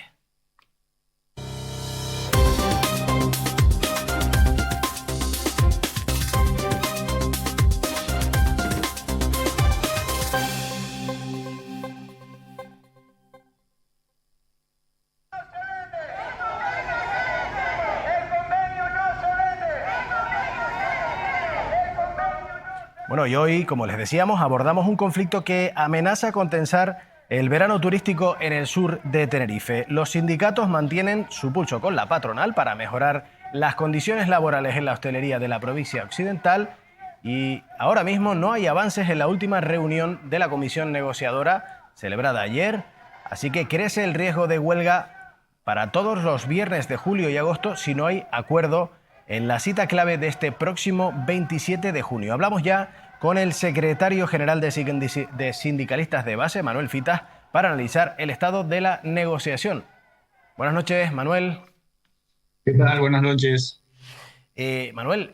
A: Bueno, y hoy, como les decíamos, abordamos un conflicto que amenaza con tensar el verano turístico en el sur de Tenerife. Los sindicatos mantienen su pulso con la patronal para mejorar las condiciones laborales en la hostelería de la provincia occidental y ahora mismo no hay avances en la última reunión de la comisión negociadora celebrada ayer, así que crece el riesgo de huelga para todos los viernes de julio y agosto si no hay acuerdo en la cita clave de este próximo 27 de junio. Hablamos ya con el secretario general de Sindicalistas de Base, Manuel Fitas, para analizar el estado de la negociación. Buenas noches, Manuel.
E: ¿Qué tal? Buenas noches.
A: Manuel,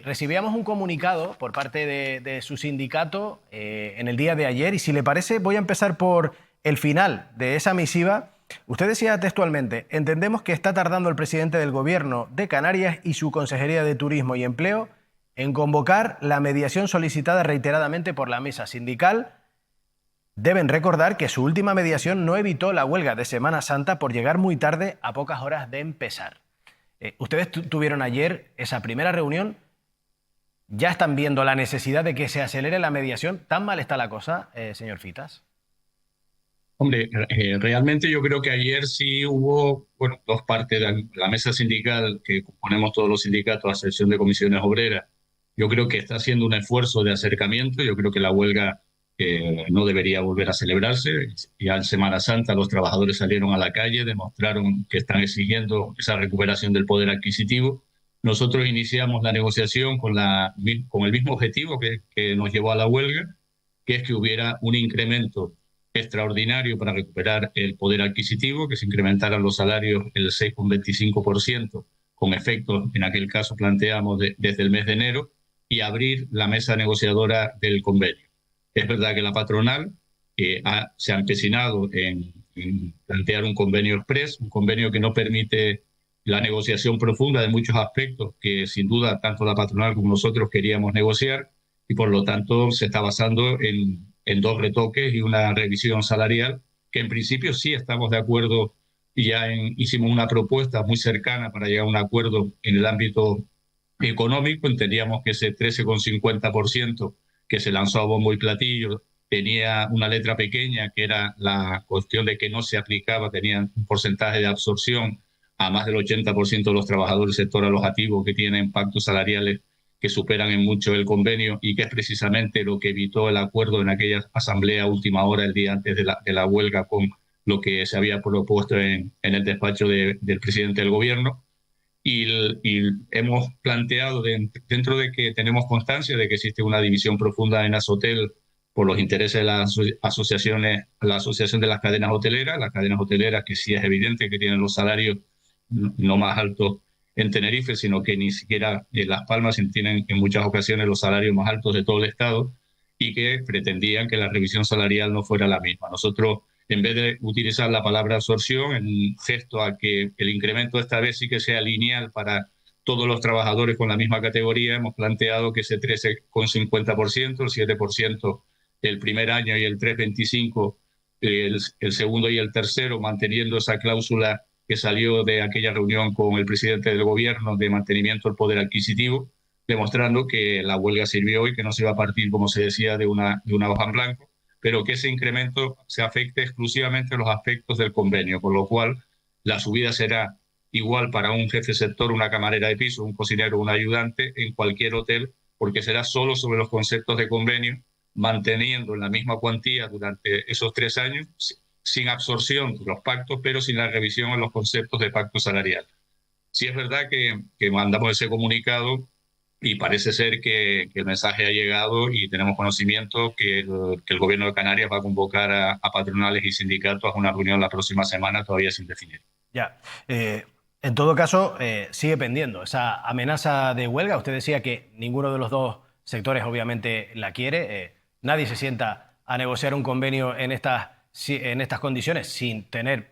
A: recibíamos un comunicado por parte de su sindicato en el día de ayer y si le parece voy a empezar por el final de esa misiva. Usted decía textualmente: entendemos que está tardando el presidente del Gobierno de Canarias y su Consejería de Turismo y Empleo en convocar la mediación solicitada reiteradamente por la mesa sindical. Deben recordar que su última mediación no evitó la huelga de Semana Santa por llegar muy tarde a pocas horas de empezar. Ustedes tuvieron ayer esa primera reunión. ¿Ya están viendo la necesidad de que se acelere la mediación? ¿Tan mal está la cosa, señor Fitas?
E: Hombre, realmente yo creo que ayer sí hubo, dos partes de la mesa sindical que componemos todos los sindicatos, a excepción de comisiones obreras. Yo creo que está haciendo un esfuerzo de acercamiento. Yo creo que la huelga no debería volver a celebrarse. Ya en Semana Santa los trabajadores salieron a la calle, demostraron que están exigiendo esa recuperación del poder adquisitivo. Nosotros iniciamos la negociación con el mismo objetivo que nos llevó a la huelga, que es que hubiera un incremento extraordinario para recuperar el poder adquisitivo, que se incrementaran los salarios el 6,25%, con efectos, en aquel caso planteamos, desde el mes de enero, y abrir la mesa negociadora del convenio. Es verdad que la patronal se ha empecinado en plantear un convenio express, un convenio que no permite la negociación profunda de muchos aspectos que sin duda tanto la patronal como nosotros queríamos negociar, y por lo tanto se está basando en dos retoques y una revisión salarial, que en principio sí estamos de acuerdo y ya hicimos una propuesta muy cercana para llegar a un acuerdo en el ámbito económico. Entendíamos que ese 13,50% que se lanzó a bombo y platillo tenía una letra pequeña, que era la cuestión de que no se aplicaba, tenían un porcentaje de absorción a más del 80% de los trabajadores del sector alojativo que tienen pactos salariales que superan en mucho el convenio, y que es precisamente lo que evitó el acuerdo en aquella asamblea última hora, el día antes de la huelga, con lo que se había propuesto en el despacho del presidente del gobierno. Y hemos planteado, dentro de que tenemos constancia de que existe una división profunda en Asotel por los intereses de las asociaciones, la Asociación de las Cadenas Hoteleras, que sí es evidente que tienen los salarios no más altos en Tenerife, sino que ni siquiera en Las Palmas tienen en muchas ocasiones los salarios más altos de todo el Estado, y que pretendían que la revisión salarial no fuera la misma. Nosotros, en vez de utilizar la palabra absorción, en un gesto a que el incremento esta vez sí que sea lineal para todos los trabajadores con la misma categoría, hemos planteado que ese 13,50%, el 7% el primer año y el 3,25% el segundo y el tercero, manteniendo esa cláusula que salió de aquella reunión con el presidente del gobierno de mantenimiento del poder adquisitivo, demostrando que la huelga sirvió y que no se iba a partir, como se decía, de una hoja en blanco, pero que ese incremento se afecte exclusivamente a los aspectos del convenio, con lo cual la subida será igual para un jefe de sector, una camarera de piso, un cocinero, un ayudante en cualquier hotel, porque será solo sobre los conceptos de convenio, manteniendo en la misma cuantía durante esos 3 años, sin absorción de los pactos, pero sin la revisión en los conceptos de pacto salarial. Sí es verdad que mandamos ese comunicado y parece ser que el mensaje ha llegado y tenemos conocimiento que el Gobierno de Canarias va a convocar a patronales y sindicatos a una reunión la próxima semana, todavía sin definir.
A: Ya. En todo caso, sigue pendiendo esa amenaza de huelga. Usted decía que ninguno de los dos sectores obviamente la quiere. Nadie se sienta a negociar un convenio en estas condiciones sin tener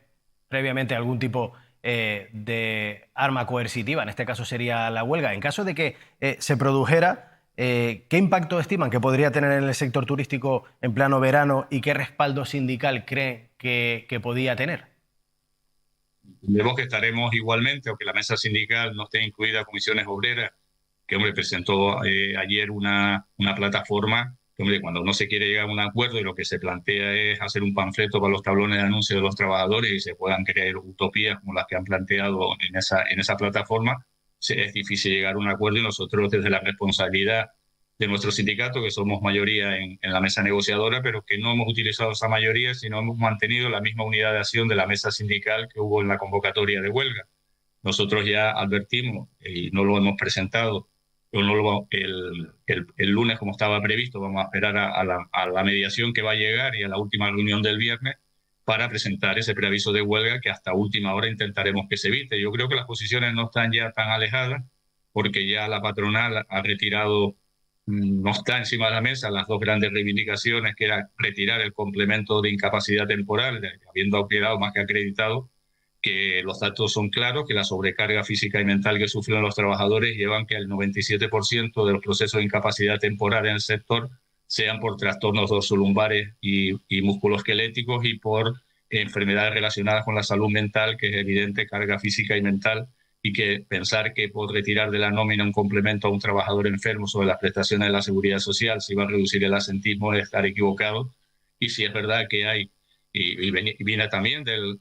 A: previamente algún tipo de arma coercitiva. En este caso sería la huelga. En caso de que se produjera, ¿qué impacto estiman que podría tener en el sector turístico en plano verano y qué respaldo sindical creen que podía tener?
E: Vemos que estaremos igualmente, aunque la mesa sindical no esté incluida comisiones obreras, que hombre, presentó ayer una plataforma, que hombre, cuando no se quiere llegar a un acuerdo y lo que se plantea es hacer un panfleto para los tablones de anuncios de los trabajadores y se puedan crear utopías como las que han planteado en esa plataforma, es difícil llegar a un acuerdo y nosotros desde la responsabilidad de nuestro sindicato, que somos mayoría en la mesa negociadora, pero que no hemos utilizado esa mayoría, sino hemos mantenido la misma unidad de acción de la mesa sindical que hubo en la convocatoria de huelga. Nosotros ya advertimos, y no lo hemos presentado, el lunes como estaba previsto, vamos a esperar a la mediación que va a llegar y a la última reunión del viernes para presentar ese preaviso de huelga que hasta última hora intentaremos que se evite. Yo creo que las posiciones no están ya tan alejadas porque ya la patronal ha retirado, no está encima de la mesa las dos grandes reivindicaciones, que era retirar el complemento de incapacidad temporal, habiendo quedado más que acreditado que los datos son claros, que la sobrecarga física y mental que sufren los trabajadores llevan que el 97% de los procesos de incapacidad temporal en el sector sean por trastornos dorsolumbares y musculoesqueléticos y por enfermedades relacionadas con la salud mental, que es evidente carga física y mental, y que pensar que por retirar de la nómina un complemento a un trabajador enfermo sobre las prestaciones de la seguridad social se iba a reducir el asentismo es estar equivocado. Y si es verdad que hay, y viene también de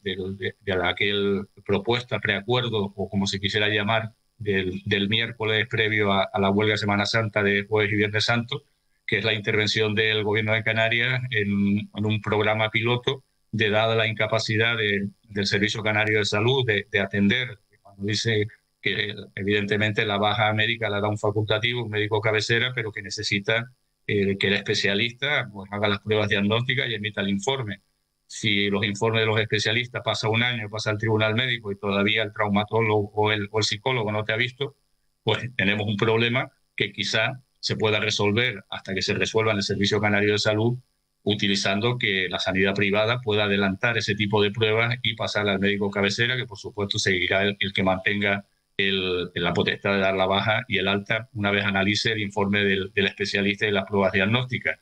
E: aquel propuesta, preacuerdo, o como se quisiera llamar, del miércoles previo a la huelga de Semana Santa de Jueves y Viernes Santo, que es la intervención del Gobierno de Canarias en un programa piloto de dada la incapacidad del Servicio Canario de Salud de atender. Cuando dice que evidentemente la baja médica la da un facultativo, un médico cabecera, pero que necesita que el especialista pues, haga las pruebas diagnósticas y emita el informe. Si los informes de los especialistas pasa un año, pasa al tribunal médico y todavía el traumatólogo o el psicólogo no te ha visto, pues tenemos un problema que quizá se pueda resolver hasta que se resuelva en el Servicio Canario de Salud, utilizando que la sanidad privada pueda adelantar ese tipo de pruebas y pasar al médico cabecera, que por supuesto seguirá el que mantenga la potestad de dar la baja y el alta una vez analice el informe del especialista y las pruebas diagnósticas.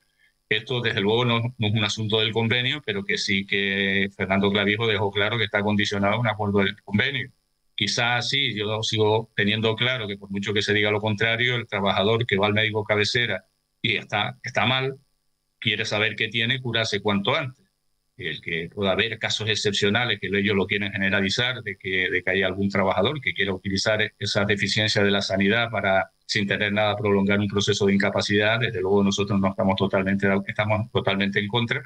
E: Esto, desde luego, no es un asunto del convenio, pero que sí que Fernando Clavijo dejó claro que está condicionado a un acuerdo del convenio. Quizás sí, yo sigo teniendo claro que por mucho que se diga lo contrario, el trabajador que va al médico cabecera y está mal, quiere saber qué tiene, curarse cuanto antes. El que pueda haber casos excepcionales que ellos lo quieren generalizar, de que haya algún trabajador que quiera utilizar esas deficiencias de la sanidad para, sin tener nada, prolongar un proceso de incapacidad. Desde luego nosotros no estamos totalmente en contra,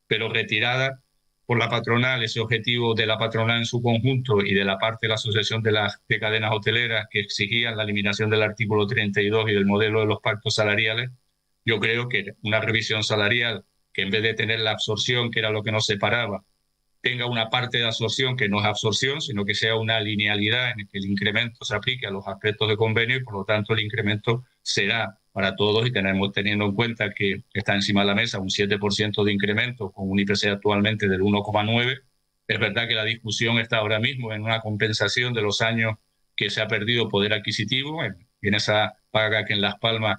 E: pero retirada por la patronal ese objetivo de la patronal en su conjunto y de la parte de la Asociación de Cadenas Hoteleras que exigían la eliminación del artículo 32 y del modelo de los pactos salariales, yo creo que una revisión salarial que en vez de tener la absorción, que era lo que nos separaba, tenga una parte de absorción que no es absorción, sino que sea una linealidad en el que el incremento se aplique a los aspectos de convenio y por lo tanto el incremento será para todos y teniendo en cuenta que está encima de la mesa un 7% de incremento con un IPC actualmente del 1,9%. Es verdad que la discusión está ahora mismo en una compensación de los años que se ha perdido poder adquisitivo, en esa paga que en Las Palmas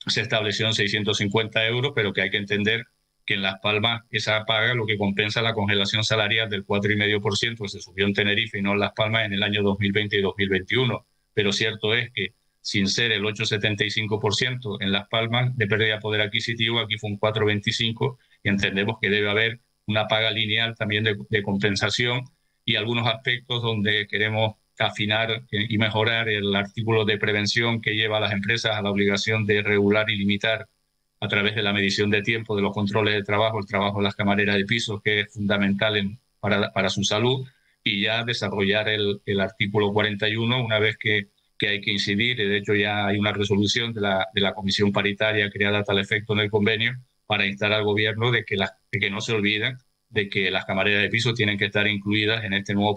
E: se estableció en 650 euros, pero que hay que entender que en Las Palmas esa paga lo que compensa la congelación salarial del 4,5% que se subió en Tenerife y no en Las Palmas en el año 2020 y 2021. Pero cierto es que sin ser el 8,75% en Las Palmas de pérdida de poder adquisitivo, aquí fue un 4,25% y entendemos que debe haber una paga lineal también de compensación y algunos aspectos donde queremos afinar y mejorar el artículo de prevención que lleva a las empresas a la obligación de regular y limitar a través de la medición de tiempo, de los controles de trabajo, el trabajo de las camareras de pisos, que es fundamental para su salud, y ya desarrollar el artículo 41 una vez que hay que incidir. Y de hecho ya hay una resolución de la comisión paritaria creada a tal efecto en el convenio para instar al gobierno de que no se olviden de que las camareras de piso tienen que estar incluidas en este nuevo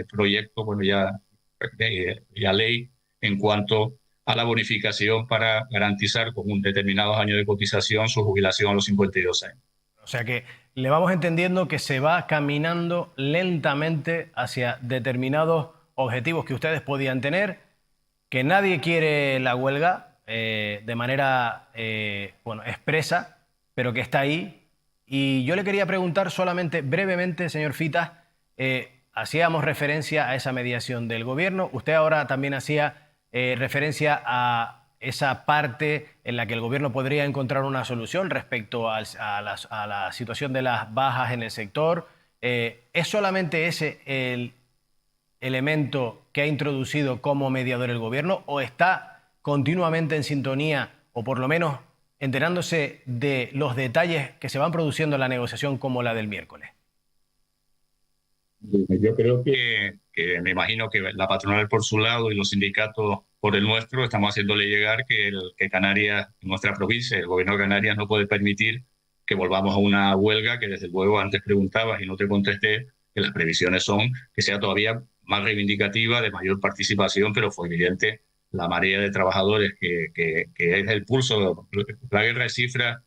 E: proyecto, bueno, ya ley, en cuanto a la bonificación para garantizar con un determinados años de cotización su jubilación a los 52 años.
A: O sea que le vamos entendiendo que se va caminando lentamente hacia determinados objetivos que ustedes podían tener, que nadie quiere la huelga de manera expresa, pero que está ahí. Y yo le quería preguntar solamente brevemente, señor Fitas, hacíamos referencia a esa mediación del gobierno. Usted ahora también hacía referencia a esa parte en la que el gobierno podría encontrar una solución respecto a la situación de las bajas en el sector. ¿Es solamente ese el elemento que ha introducido como mediador el gobierno o está continuamente en sintonía o por lo menos enterándose de los detalles que se van produciendo en la negociación como la del miércoles?
E: Yo creo que me imagino que la patronal por su lado y los sindicatos por el nuestro estamos haciéndole llegar que Canarias, nuestra provincia, el gobierno de Canarias no puede permitir que volvamos a una huelga, que desde luego antes preguntabas y no te contesté, que las previsiones son que sea todavía más reivindicativa, de mayor participación, pero fue evidente la marea de trabajadores que es el pulso. La guerra de cifras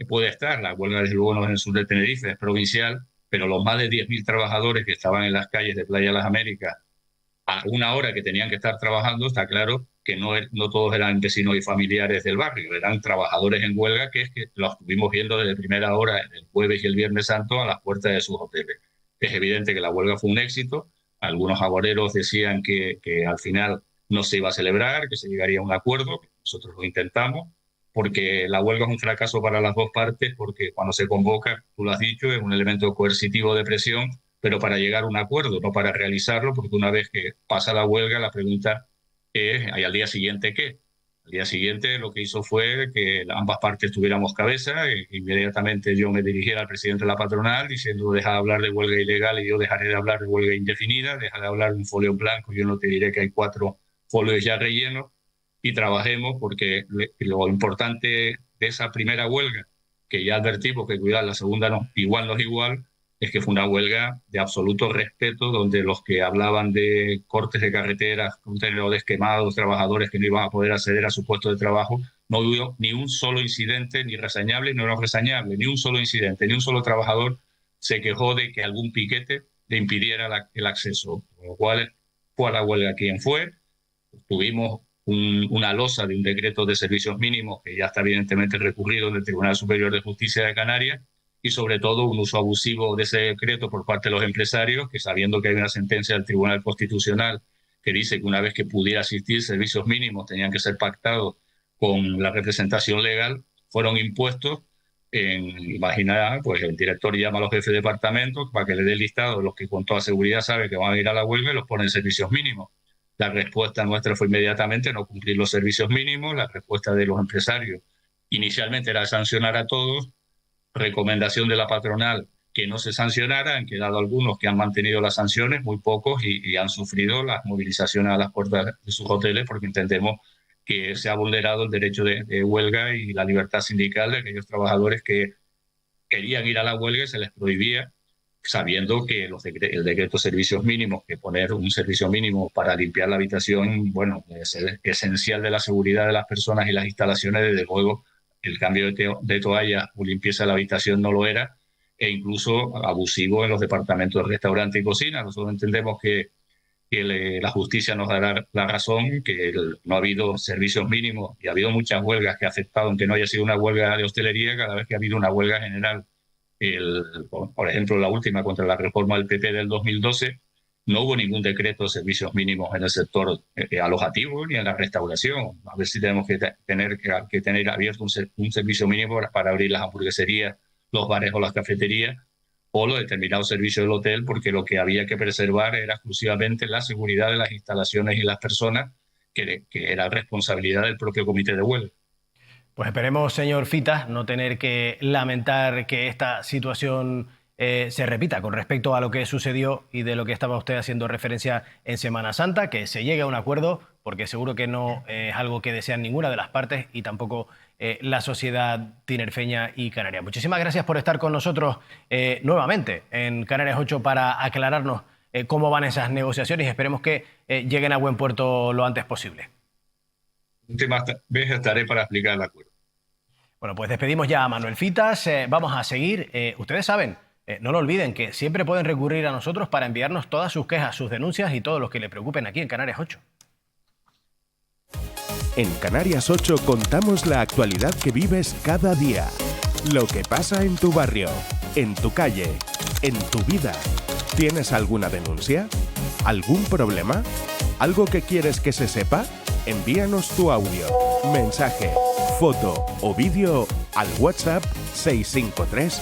E: puede estar, la huelga desde luego no es en el sur de Tenerife, es provincial, pero los más de 10.000 trabajadores que estaban en las calles de Playa de las Américas a una hora que tenían que estar trabajando, está claro que no todos eran vecinos y familiares del barrio, eran trabajadores en huelga, que es que los estuvimos viendo desde primera hora el jueves y el Viernes Santo a las puertas de sus hoteles. Es evidente que la huelga fue un éxito. Algunos agoreros decían que al final no se iba a celebrar, que se llegaría a un acuerdo. Nosotros lo intentamos, porque la huelga es un fracaso para las dos partes, porque cuando se convoca, tú lo has dicho, es un elemento coercitivo de presión, pero para llegar a un acuerdo, no para realizarlo, porque una vez que pasa la huelga, la pregunta es, ¿y al día siguiente qué? Al día siguiente lo que hizo fue que ambas partes tuviéramos cabeza, e inmediatamente yo me dirigiera al presidente de la patronal diciendo, deja de hablar de huelga ilegal y yo dejaré de hablar de huelga indefinida, deja de hablar de un folio blanco, yo no te diré que hay 4 folios ya rellenos, y trabajemos, porque lo importante de esa primera huelga, que ya advertimos que cuidar la segunda no es igual, es que fue una huelga de absoluto respeto, donde los que hablaban de cortes de carreteras, contenedores quemados, trabajadores que no iban a poder acceder a su puesto de trabajo, no hubo ni un solo incidente, ni reseñable ni no reseñable, ni un solo incidente, ni un solo trabajador se quejó de que algún piquete le impidiera el acceso. Con lo cual fue a la huelga quien fue. Tuvimos una losa de un decreto de servicios mínimos que ya está evidentemente recurrido en el Tribunal Superior de Justicia de Canarias, y sobre todo un uso abusivo de ese decreto por parte de los empresarios, que sabiendo que hay una sentencia del Tribunal Constitucional que dice que una vez que pudiera existir servicios mínimos tenían que ser pactados con la representación legal, fueron impuestos. Imagina, pues el director llama a los jefes de departamento para que le dé el listado de los que con toda seguridad sabe que van a ir a la huelga y los ponen en servicios mínimos. La respuesta nuestra fue inmediatamente no cumplir los servicios mínimos. La respuesta de los empresarios inicialmente era sancionar a todos. Recomendación de la patronal que no se sancionara. Han quedado algunos que han mantenido las sanciones, muy pocos, y han sufrido las movilizaciones a las puertas de sus hoteles, porque entendemos que se ha vulnerado el derecho de huelga y la libertad sindical de aquellos trabajadores que querían ir a la huelga y se les prohibía, sabiendo que el decreto de servicios mínimos, que poner un servicio mínimo para limpiar la habitación, bueno, es esencial de la seguridad de las personas y las instalaciones. Desde luego el cambio de toalla o limpieza de la habitación no lo era, e incluso abusivo en los departamentos de restaurante y cocina. Nosotros entendemos que la justicia nos dará la razón, que no ha habido servicios mínimos y ha habido muchas huelgas que ha afectado, aunque no haya sido una huelga de hostelería, cada vez que ha habido una huelga general. Por ejemplo, la última contra la reforma del PP del 2012, no hubo ningún decreto de servicios mínimos en el sector alojativo ni en la restauración. A ver si tenemos que tener abierto un servicio mínimo para abrir las hamburgueserías, los bares o las cafeterías, o los determinados servicios del hotel, porque lo que había que preservar era exclusivamente la seguridad de las instalaciones y las personas, que era responsabilidad del propio comité de huelga.
A: Pues esperemos, señor Fitas, no tener que lamentar que esta situación se repita con respecto a lo que sucedió y de lo que estaba usted haciendo referencia en Semana Santa, que se llegue a un acuerdo, porque seguro que no es algo que desean ninguna de las partes y tampoco la sociedad tinerfeña y canaria. Muchísimas gracias por estar con nosotros nuevamente en Canarias 8 para aclararnos cómo van esas negociaciones y esperemos que lleguen a buen puerto lo antes posible.
E: Última vez estaré para explicar el acuerdo.
A: Bueno, pues despedimos ya a Manuel Fitas. Vamos a seguir. Ustedes saben, no lo olviden, que siempre pueden recurrir a nosotros para enviarnos todas sus quejas, sus denuncias y todo lo que le preocupen aquí en Canarias 8.
F: En Canarias 8 contamos la actualidad que vives cada día. Lo que pasa en tu barrio, en tu calle, en tu vida. ¿Tienes alguna denuncia? ¿Algún problema? ¿Algo que quieres que se sepa? Envíanos tu audio, mensaje, foto o vídeo al WhatsApp 653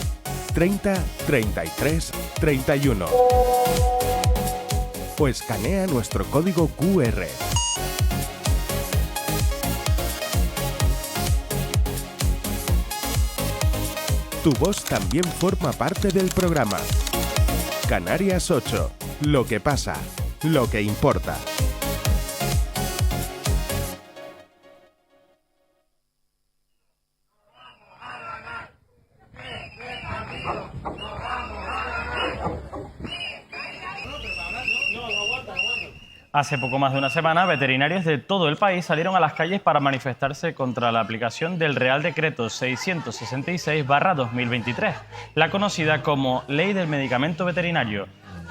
F: 30 33 31. O escanea nuestro código QR. Tu voz también forma parte del programa. Canarias 8. Lo que pasa, lo que importa.
D: Hace poco más de una semana, veterinarios de todo el país salieron a las calles para manifestarse contra la aplicación del Real Decreto 666/2023, la conocida como Ley del Medicamento Veterinario.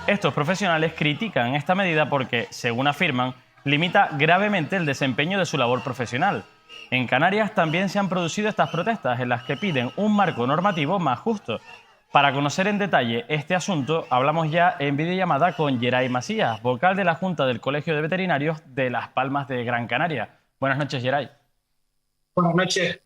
D: Estos profesionales critican esta medida porque, según afirman, limita gravemente el desempeño de su labor profesional. En Canarias también se han producido estas protestas en las que piden un marco normativo más justo. Para conocer en detalle este asunto, hablamos ya en videollamada con Geray Macías, vocal de la Junta del Colegio de Veterinarios de Las Palmas de Gran Canaria. Buenas noches, Geray.
G: Buenas noches.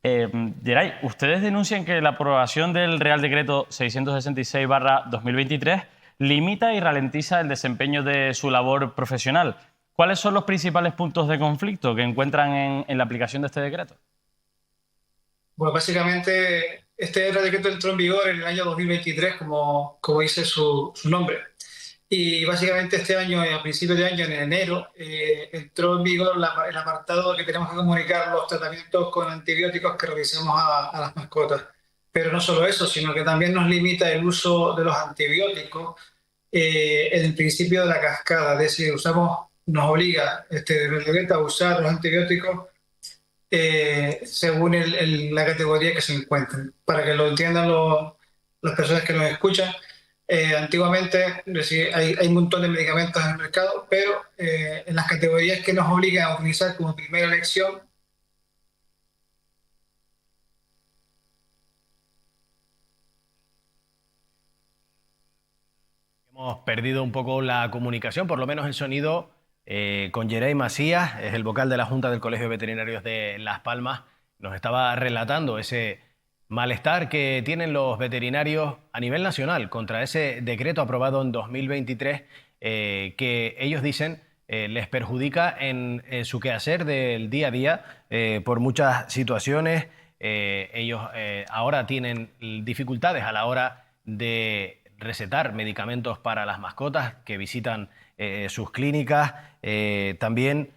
D: Geray, ustedes denuncian que la aprobación del Real Decreto 666/2023 limita y ralentiza el desempeño de su labor profesional. ¿Cuáles son los principales puntos de conflicto que encuentran en la aplicación de este decreto?
G: Bueno, básicamente este Real Decreto entró en vigor en el año 2023, como dice su nombre. Y básicamente este año, a principios de año, en enero, entró en vigor el apartado que tenemos que comunicar los tratamientos con antibióticos que realizamos a las mascotas. Pero no solo eso, sino que también nos limita el uso de los antibióticos en el principio de la cascada. Es decir, nos obliga este Real Decreto a usar los antibióticos según la categoría que se encuentren. Para que lo entiendan las personas que nos escuchan, antiguamente hay un montón de medicamentos en el mercado, pero en las categorías que nos obligan a utilizar como primera elección,
A: hemos perdido un poco la comunicación, por lo menos el sonido. Con Geray Macías, es el vocal de la Junta del Colegio de Veterinarios de Las Palmas, nos estaba relatando ese malestar que tienen los veterinarios a nivel nacional contra ese decreto aprobado en 2023 que ellos dicen les perjudica en su quehacer del día a día por muchas situaciones. Ellos ahora tienen dificultades a la hora de recetar medicamentos para las mascotas que visitan sus clínicas. También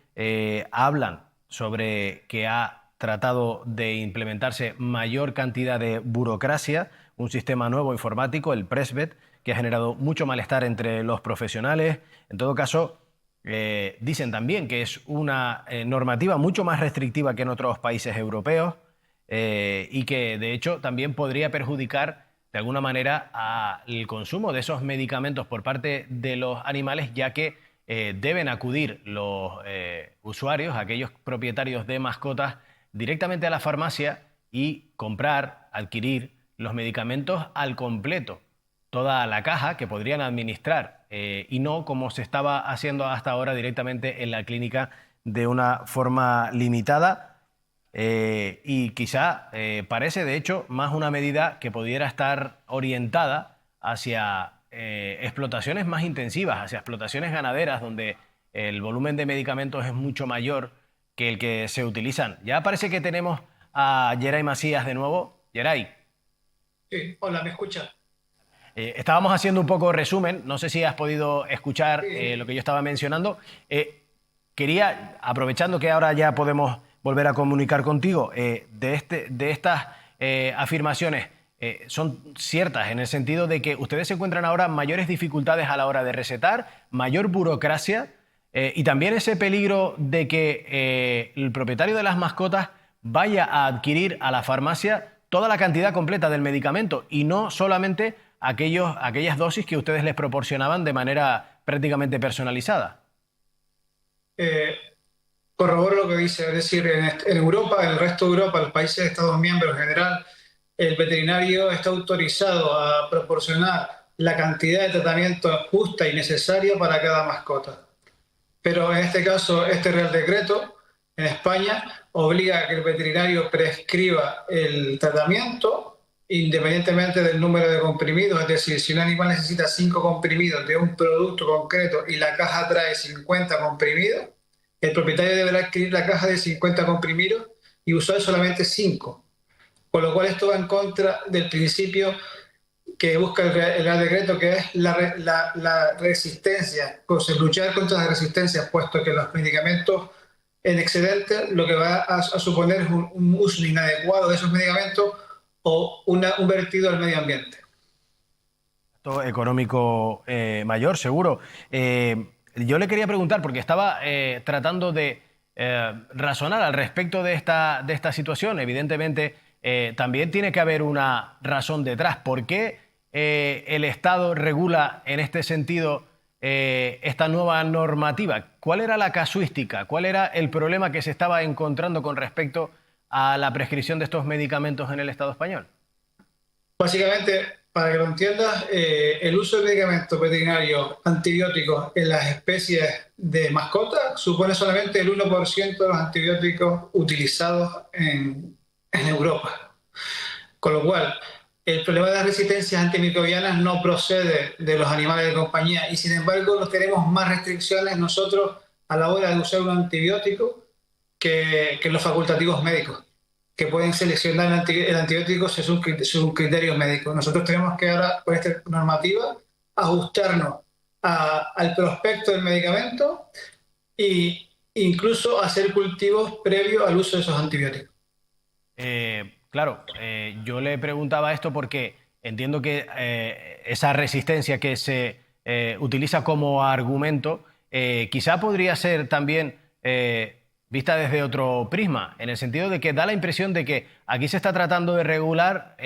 A: hablan sobre que ha tratado de implementarse mayor cantidad de burocracia, un sistema nuevo informático, el Presvet, que ha generado mucho malestar entre los profesionales. En todo caso, dicen también que es una normativa mucho más restrictiva que en otros países europeos y que de hecho también podría perjudicar de alguna manera al consumo de esos medicamentos por parte de los animales, ya que deben acudir los usuarios, aquellos propietarios de mascotas, directamente a la farmacia y comprar, adquirir los medicamentos al completo, toda la caja que podrían administrar y no como se estaba haciendo hasta ahora directamente en la clínica de una forma limitada. Y quizá parece, de hecho, más una medida que pudiera estar orientada hacia explotaciones más intensivas, hacia explotaciones ganaderas, donde el volumen de medicamentos es mucho mayor que el que se utilizan. Ya parece que tenemos a Geray Macías de nuevo. Geray.
G: Sí, hola, ¿me escucha?
A: Estábamos haciendo un poco resumen, no sé si has podido escuchar
G: Sí.
A: lo que yo estaba mencionando. Quería, aprovechando que ahora ya podemos volver a comunicar contigo, de estas afirmaciones, son ciertas en el sentido de que ustedes se encuentran ahora mayores dificultades a la hora de recetar, mayor burocracia y también ese peligro de que el propietario de las mascotas vaya a adquirir a la farmacia toda la cantidad completa del medicamento y no solamente aquellas dosis que ustedes les proporcionaban de manera prácticamente personalizada.
G: Corroboro lo que dice, es decir, en Europa, en el resto de Europa, los países de Estados miembros en general, el veterinario está autorizado a proporcionar la cantidad de tratamiento justa y necesaria para cada mascota. Pero en este caso, este Real Decreto en España obliga a que el veterinario prescriba el tratamiento independientemente del número de comprimidos. Es decir, si un animal necesita 5 comprimidos de un producto concreto y la caja trae 50 comprimidos, el propietario deberá adquirir la caja de 50 comprimidos y usar solamente 5. Con lo cual esto va en contra del principio que busca el Real Decreto, que es la resistencia, pues luchar contra las resistencias, puesto que los medicamentos en excedente lo que va a suponer es un uso inadecuado de esos medicamentos o un vertido al medio ambiente.
A: Económico mayor, seguro. Yo le quería preguntar, porque estaba tratando de razonar al respecto de esta situación. Evidentemente, también tiene que haber una razón detrás. ¿Por qué el Estado regula en este sentido esta nueva normativa? ¿Cuál era la casuística? ¿Cuál era el problema que se estaba encontrando con respecto a la prescripción de estos medicamentos en el Estado español?
G: Básicamente, para que lo entiendas, el uso de medicamentos veterinarios antibióticos en las especies de mascotas supone solamente el 1% de los antibióticos utilizados en Europa. Con lo cual, el problema de las resistencias antimicrobianas no procede de los animales de compañía y, sin embargo, no tenemos más restricciones nosotros a la hora de usar un antibiótico que los facultativos médicos, que pueden seleccionar el antibiótico según criterios médicos. Nosotros tenemos que ahora, con esta normativa, ajustarnos al prospecto del medicamento e incluso hacer cultivos previos al uso de esos antibióticos.
A: Claro, yo le preguntaba esto porque entiendo que esa resistencia que se utiliza como argumento quizá podría ser también vista desde otro prisma, en el sentido de que da la impresión de que aquí se está tratando de regular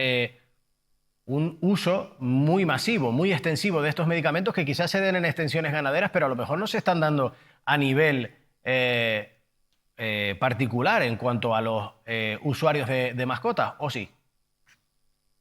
A: un uso muy masivo, muy extensivo de estos medicamentos que quizás se den en extensiones ganaderas, pero a lo mejor no se están dando a nivel particular en cuanto a los usuarios de mascotas, ¿o sí?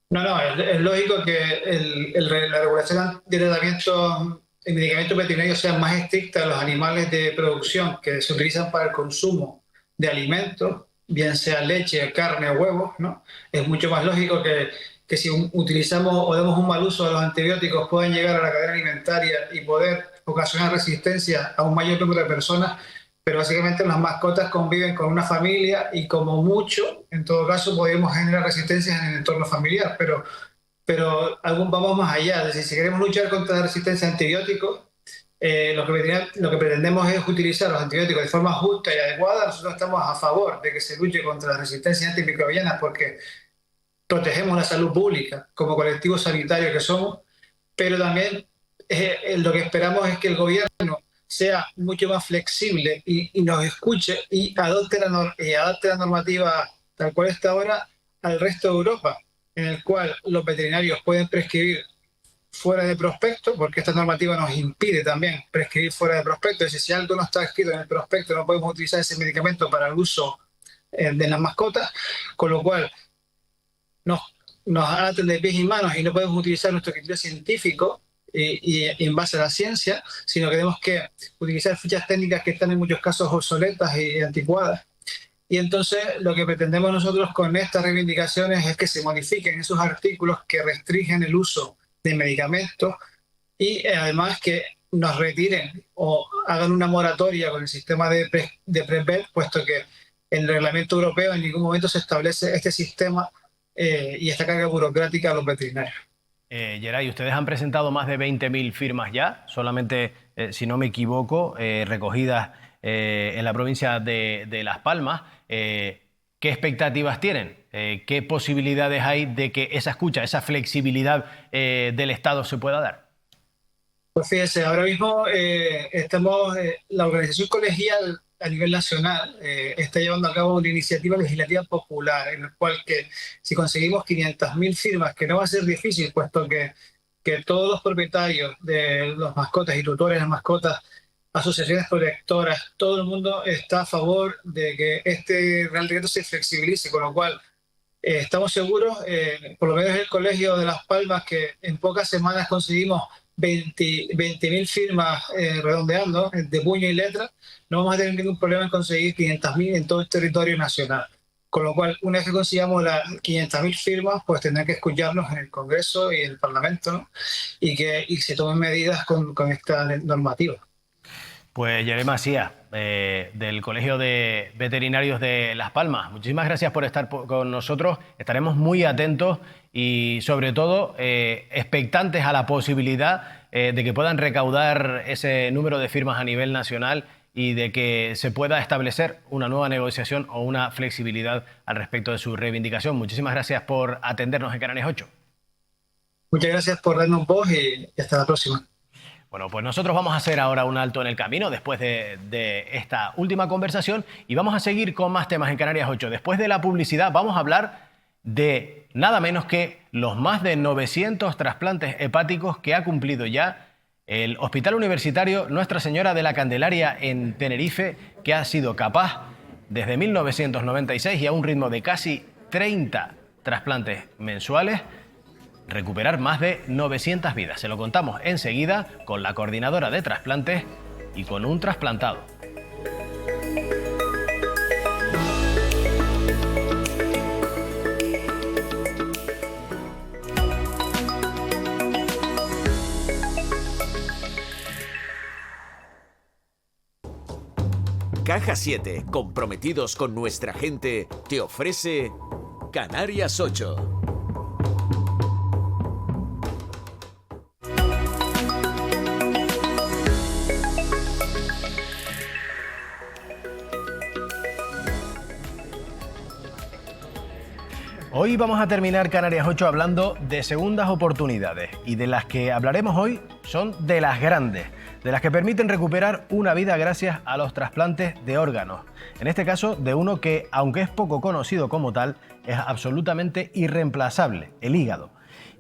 G: No, es lógico que la regulación de tratamiento en medicamentos veterinarios sea más estricta a los animales de producción que se utilizan para el consumo de alimentos, bien sea leche, carne o huevos, ¿no? Es mucho más lógico que si utilizamos o damos un mal uso de los antibióticos puedan llegar a la cadena alimentaria y poder ocasionar resistencia a un mayor número de personas, pero básicamente las mascotas conviven con una familia y como mucho, en todo caso, podemos generar resistencias en el entorno familiar, pero vamos más allá. Es decir, si queremos luchar contra la resistencia a antibióticos, lo que pretendemos es utilizar los antibióticos de forma justa y adecuada. Nosotros estamos a favor de que se luche contra la resistencia antimicrobiana porque protegemos la salud pública como colectivo sanitario que somos, pero también lo que esperamos es que el gobierno sea mucho más flexible y nos escuche y adopte la normativa tal cual está ahora al resto de Europa, en el cual los veterinarios pueden prescribir fuera de prospecto, porque esta normativa nos impide también prescribir fuera de prospecto. Es decir, si algo no está escrito en el prospecto, no podemos utilizar ese medicamento para el uso de las mascotas, con lo cual nos aten de pies y manos y no podemos utilizar nuestro criterio científico y en base a la ciencia, sino que tenemos que utilizar fichas técnicas que están en muchos casos obsoletas y anticuadas. Y entonces lo que pretendemos nosotros con estas reivindicaciones es que se modifiquen esos artículos que restringen el uso de medicamentos y además que nos retiren o hagan una moratoria con el sistema de PrEP, puesto que en el reglamento europeo en ningún momento se establece este sistema y esta carga burocrática a los veterinarios.
A: Geray, ustedes han presentado más de 20.000 firmas ya, solamente, si no me equivoco, recogidas en la provincia de Las Palmas. ¿Qué expectativas tienen? ¿Qué posibilidades hay de que esa escucha, esa flexibilidad del Estado se pueda dar?
G: Pues fíjense, ahora mismo la organización colegial a nivel nacional está llevando a cabo una iniciativa legislativa popular en la cual que si conseguimos 500.000 firmas, que no va a ser difícil, puesto que todos los propietarios de las mascotas y tutores de mascotas, asociaciones protectoras, todo el mundo está a favor de que este Real Decreto se flexibilice, con lo cual estamos seguros, por lo menos en el Colegio de Las Palmas, que en pocas semanas conseguimos 20.000 firmas redondeando de puño y letra, no vamos a tener ningún problema en conseguir 500.000 en todo el territorio nacional. Con lo cual, una vez que consigamos las 500.000 firmas, pues tendrán que escucharnos en el Congreso y en el Parlamento, ¿no? y se tomen medidas con esta normativa.
A: Pues Geray Macías, del Colegio de Veterinarios de Las Palmas, muchísimas gracias por estar con nosotros. Estaremos muy atentos y, sobre todo, expectantes a la posibilidad de que puedan recaudar ese número de firmas a nivel nacional y de que se pueda establecer una nueva negociación o una flexibilidad al respecto de su reivindicación. Muchísimas gracias por atendernos en Canarias 8.
G: Muchas gracias por darnos voz y hasta la próxima.
A: Bueno, pues nosotros vamos a hacer ahora un alto en el camino después de esta última conversación y vamos a seguir con más temas en Canarias 8. Después de la publicidad vamos a hablar de nada menos que los más de 900 trasplantes hepáticos que ha cumplido ya el Hospital Universitario Nuestra Señora de la Candelaria en Tenerife, que ha sido capaz desde 1996 y a un ritmo de casi 30 trasplantes mensuales recuperar más de 900 vidas. Se lo contamos enseguida con la coordinadora de trasplantes y con un trasplantado.
B: Caja 7, comprometidos con nuestra gente, te ofrece Canarias 8.
A: Hoy vamos a terminar Canarias 8 hablando de segundas oportunidades y de las que hablaremos hoy son de las grandes, de las que permiten recuperar una vida gracias a los trasplantes de órganos. En este caso, de uno que, aunque es poco conocido como tal, es absolutamente irreemplazable, el hígado.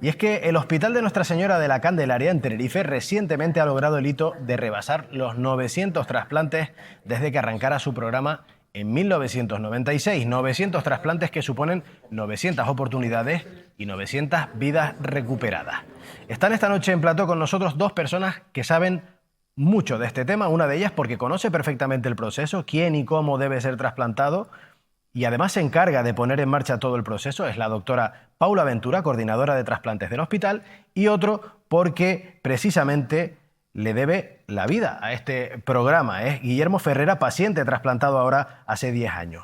A: Y es que el Hospital de Nuestra Señora de la Candelaria en Tenerife recientemente ha logrado el hito de rebasar los 900 trasplantes desde que arrancara su programa en 1996, 900 trasplantes que suponen 900 oportunidades y 900 vidas recuperadas. Están esta noche en plató con nosotros dos personas que saben mucho de este tema, una de ellas porque conoce perfectamente el proceso, quién y cómo debe ser trasplantado, y además se encarga de poner en marcha todo el proceso, es la doctora Paula Ventura, coordinadora de trasplantes del hospital, y otro porque precisamente le debe la vida a este programa. Es Guillermo Ferrera, paciente trasplantado ahora hace 10 años.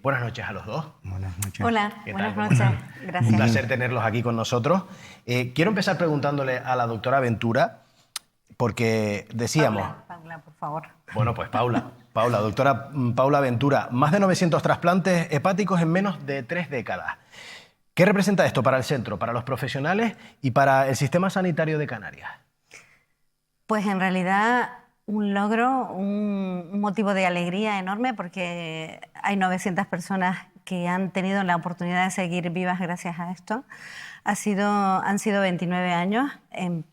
A: Buenas noches a los dos.
H: Buenas noches.
I: Hola,
A: ¿Qué
I: buenas
A: tal?
I: noches. Gracias.
A: Un placer tenerlos aquí con nosotros. Quiero empezar preguntándole a la doctora Ventura, porque decíamos...
I: Paula, por favor.
A: Bueno, pues Paula, doctora Paula Ventura, más de 900 trasplantes hepáticos en menos de 3 décadas. ¿Qué representa esto para el centro, para los profesionales y para el sistema sanitario de Canarias?
I: Pues en realidad un logro, un motivo de alegría enorme, porque hay 900 personas que han tenido la oportunidad de seguir vivas gracias a esto. Han sido 29 años,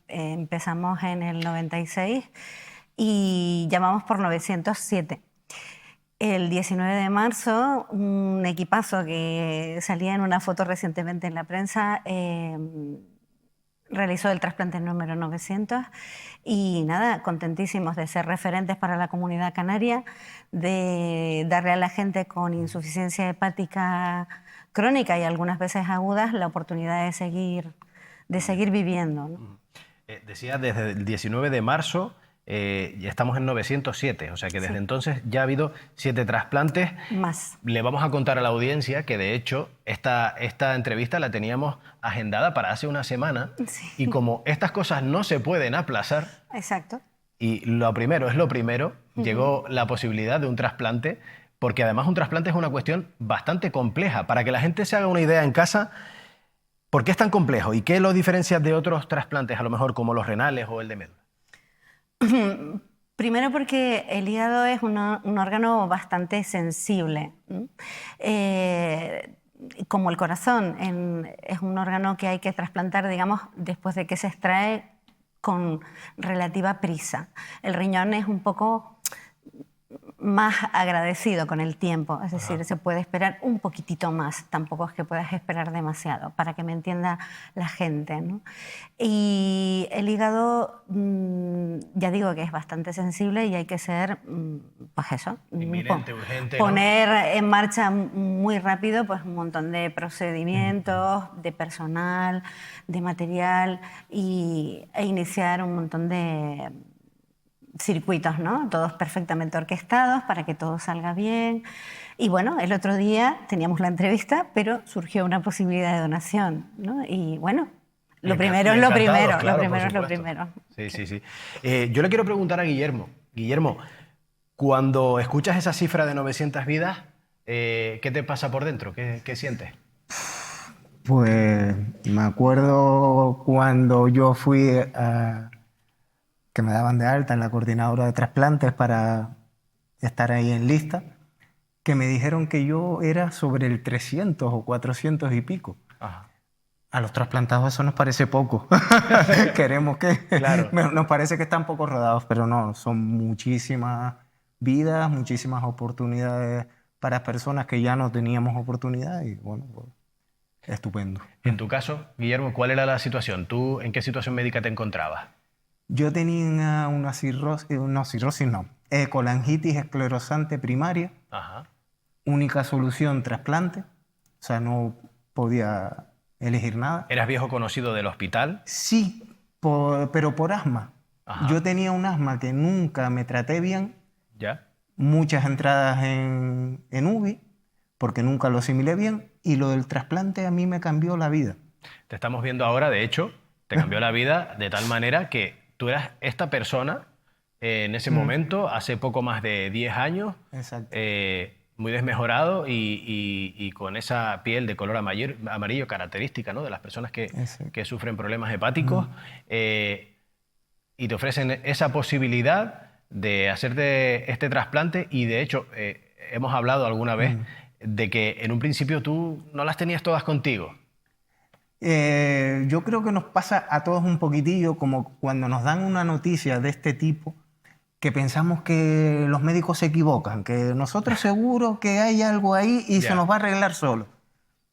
I: empezamos en el 96 y llamamos por 907. El 19 de marzo, un equipazo que salía en una foto recientemente en la prensa realizó el trasplante número 900 y nada, contentísimos de ser referentes para la comunidad canaria, de darle a la gente con insuficiencia hepática crónica y algunas veces agudas la oportunidad de seguir viviendo, ¿no?
A: Decía desde el 19 de marzo ya estamos en 907, o sea que desde entonces ya ha habido 7 trasplantes.
I: Más.
A: Le vamos a contar a la audiencia que de hecho esta entrevista la teníamos agendada para hace una semana y como estas cosas no se pueden aplazar,
I: Exacto.
A: y lo primero es lo primero, llegó la posibilidad de un trasplante, porque además un trasplante es una cuestión bastante compleja. Para que la gente se haga una idea en casa, ¿por qué es tan complejo? ¿Y qué lo diferencia de otros trasplantes, a lo mejor como los renales o el de médula?
I: Primero porque el hígado es un órgano bastante sensible. Como el corazón, es un órgano que hay que trasplantar, digamos, después de que se extrae con relativa prisa. El riñón es un poco más agradecido con el tiempo, es decir, se puede esperar un poquitito más, tampoco es que puedas esperar demasiado, para que me entienda la gente, ¿no? Y el hígado, ya digo que es bastante sensible y hay que ser, pues eso,
A: Inminente, urgente, ¿no?
I: Poner en marcha muy rápido pues un montón de procedimientos, de personal, de material e iniciar un montón de circuitos, ¿no? Todos perfectamente orquestados para que todo salga bien. Y bueno, el otro día teníamos la entrevista, pero surgió una posibilidad de donación, ¿no? Y bueno, lo primero es lo primero,
A: claro,
I: lo primero es lo
A: por supuesto.
I: primero.
A: Sí, sí, sí. Yo le quiero preguntar a Guillermo. Guillermo, cuando escuchas esa cifra de 900 vidas, ¿qué te pasa por dentro? ¿Qué sientes?
H: Pues me acuerdo cuando yo fui a que me daban de alta en la coordinadora de trasplantes para estar ahí en lista, que me dijeron que yo era sobre el 300 o 400 y pico.
A: Ajá.
H: A los trasplantados eso nos parece poco. Queremos que...
A: Claro.
H: Nos parece que están poco rodados, pero no, son muchísimas vidas, muchísimas oportunidades para personas que ya no teníamos oportunidad y bueno, pues, estupendo.
A: En tu caso, Guillermo, ¿cuál era la situación? ¿Tú en qué situación médica te encontrabas?
H: Yo tenía una colangitis esclerosante primaria,
A: Ajá.
H: única solución trasplante, o sea, no podía elegir nada.
A: ¿Eras viejo conocido del hospital?
H: Sí, pero por asma.
A: Ajá.
H: Yo tenía un asma que nunca me traté bien,
A: ¿Ya?
H: muchas entradas en UBI, porque nunca lo asimilé bien, y lo del trasplante a mí me cambió la vida.
A: Te estamos viendo ahora, de hecho, te cambió la vida de tal manera que tú eras esta persona en ese momento, hace poco más de 10 años,
H: Exacto.
A: muy desmejorado y con esa piel de color amarillo característica, ¿no?, de las personas que sufren problemas hepáticos, y te ofrecen esa posibilidad de hacerte este trasplante y de hecho hemos hablado alguna vez de que en un principio tú no las tenías todas contigo.
H: Yo creo que nos pasa a todos un poquitillo como cuando nos dan una noticia de este tipo, que pensamos que los médicos se equivocan, que nosotros seguro que hay algo ahí y se nos va a arreglar solo.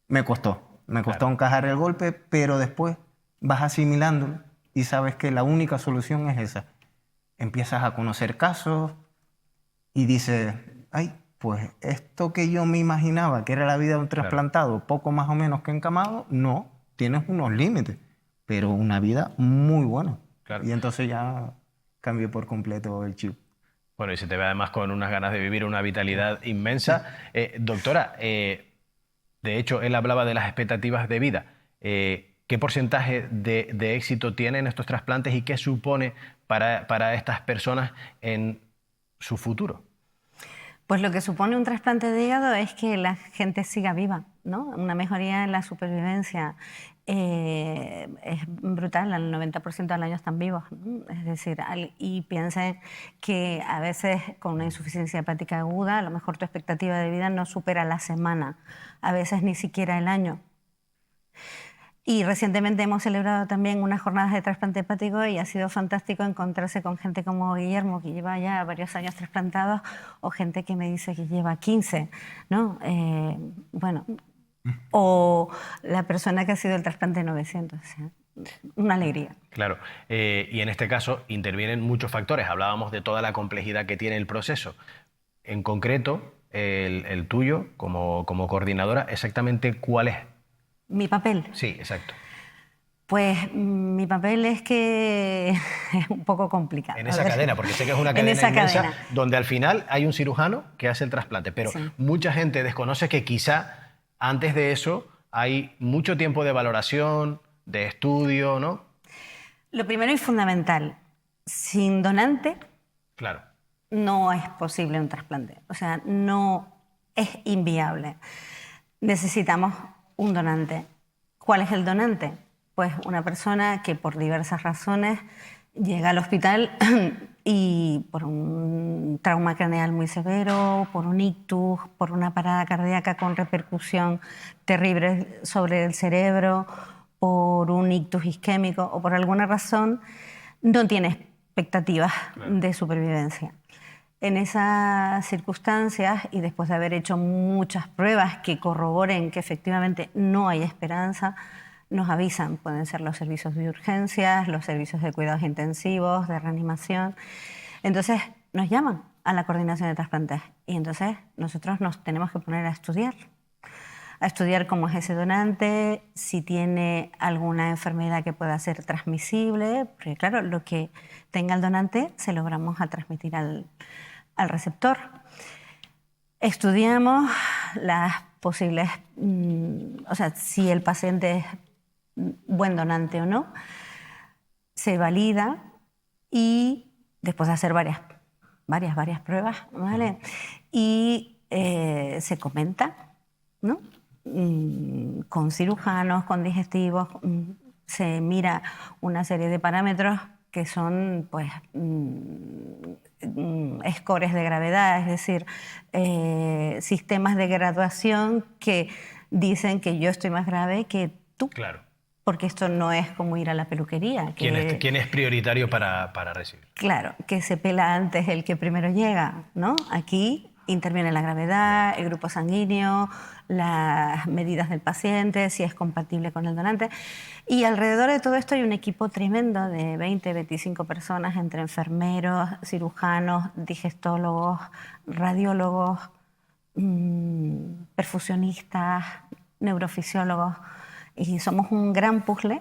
H: Me costó encajar el golpe, pero después vas asimilándolo y sabes que la única solución es esa. Empiezas a conocer casos y dices, ay, pues esto que yo me imaginaba que era la vida de un trasplantado, poco más o menos que encamado, no. Tienes unos límites, pero una vida muy buena.
A: Claro.
H: Y entonces ya cambió por completo el chip.
A: Bueno, y se te ve además con unas ganas de vivir, una vitalidad inmensa. Doctora, de hecho, él hablaba de las expectativas de vida. ¿Qué porcentaje de éxito tienen estos trasplantes y qué supone para estas personas en su futuro?
I: Pues lo que supone un trasplante de hígado es que la gente siga viva, ¿no? Una mejoría en la supervivencia es brutal, el 90% del año están vivos, ¿no? Es decir, y piensen que a veces con una insuficiencia hepática aguda, a lo mejor tu expectativa de vida no supera la semana, a veces ni siquiera el año. Y recientemente hemos celebrado también unas jornadas de trasplante hepático y ha sido fantástico encontrarse con gente como Guillermo, que lleva ya varios años trasplantados, o gente que me dice que lleva 15, ¿no? Bueno, o la persona que ha sido el trasplante 900. O sea, una alegría.
A: Claro, y en este caso intervienen muchos factores. Hablábamos de toda la complejidad que tiene el proceso. En concreto, el tuyo, como coordinadora, ¿exactamente cuál es?
I: Mi papel.
A: Sí, exacto.
I: Pues mi papel es que es un poco complicado.
A: En esa cadena, porque sé que es una cadena inmensa, donde al final hay un cirujano que hace el trasplante, pero mucha gente desconoce que quizá antes de eso hay mucho tiempo de valoración, de estudio, ¿no?
I: Lo primero y fundamental, sin donante
A: claro,
I: no es posible un trasplante. O sea, no es inviable. Necesitamos un donante. ¿Cuál es el donante? Pues una persona que por diversas razones llega al hospital y por un trauma craneal muy severo, por un ictus, por una parada cardíaca con repercusión terrible sobre el cerebro, por un ictus isquémico o por alguna razón no tiene expectativas de supervivencia. En esas circunstancias y después de haber hecho muchas pruebas que corroboren que efectivamente no hay esperanza, nos avisan, pueden ser los servicios de urgencias, los servicios de cuidados intensivos, de reanimación. Entonces nos llaman a la coordinación de trasplantes y entonces nosotros nos tenemos que poner a estudiar cómo es ese donante, si tiene alguna enfermedad que pueda ser transmisible, porque claro, lo que tenga el donante se lo vamos a transmitir al receptor. Estudiamos las posibles, o sea, si el paciente es buen donante o no, se valida y después de hacer varias pruebas, ¿vale? Y se comenta, ¿no? Con cirujanos, con digestivos, se mira una serie de parámetros que son pues, scores de gravedad, es decir, sistemas de graduación que dicen que yo estoy más grave que tú.
A: Claro.
I: Porque esto no es como ir a la peluquería.
A: ¿Quién es prioritario para recibir?
I: Claro, que se pela antes el que primero llega, ¿no? Aquí interviene la gravedad, el grupo sanguíneo, las medidas del paciente, si es compatible con el donante. Y alrededor de todo esto hay un equipo tremendo de 20, 25 personas, entre enfermeros, cirujanos, digestólogos, radiólogos, perfusionistas, neurofisiólogos. Y somos un gran puzzle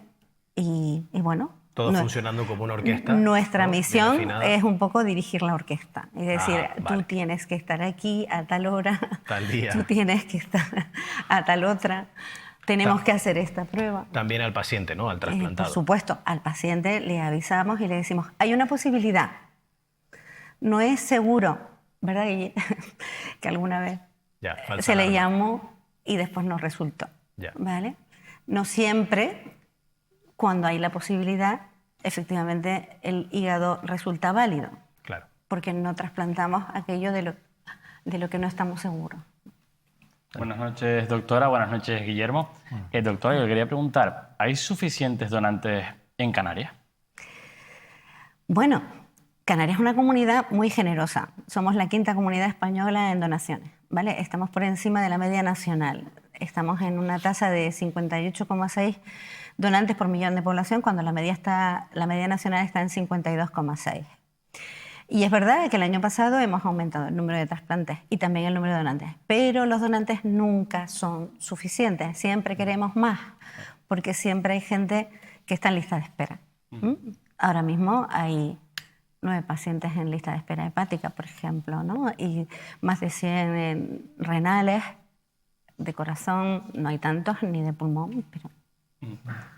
I: y bueno...
A: Todo funcionando como una orquesta.
I: Nuestra misión es un poco dirigir la orquesta. Es decir, tú tienes que estar aquí a tal hora,
A: tal día.
I: Tú tienes que estar a tal otra. Tenemos que hacer esta prueba.
A: También al paciente, ¿no? Al trasplantado.
I: Por supuesto, al paciente le avisamos y le decimos, hay una posibilidad. No es seguro, ¿verdad, Guille? Que alguna vez se le llamó y después no resultó. ¿Vale? No siempre, cuando hay la posibilidad, efectivamente el hígado resulta válido.
A: Claro.
I: Porque no trasplantamos aquello de lo que no estamos seguros.
D: Buenas noches, doctora. Buenas noches, Guillermo. Doctora, yo quería preguntar, ¿hay suficientes donantes en Canarias?
I: Bueno, Canarias es una comunidad muy generosa. Somos la 5ª comunidad española en donaciones, ¿vale? Estamos por encima de la media nacional. Estamos en una tasa de 58,6 donantes por millón de población, cuando la media nacional está en 52,6. Y es verdad que el año pasado hemos aumentado el número de trasplantes y también el número de donantes, pero los donantes nunca son suficientes, siempre queremos más, porque siempre hay gente que está en lista de espera. Ahora mismo hay 9 pacientes en lista de espera hepática, por ejemplo, ¿no? Y más de 100 renales, de corazón, no hay tantos, ni de pulmón, pero...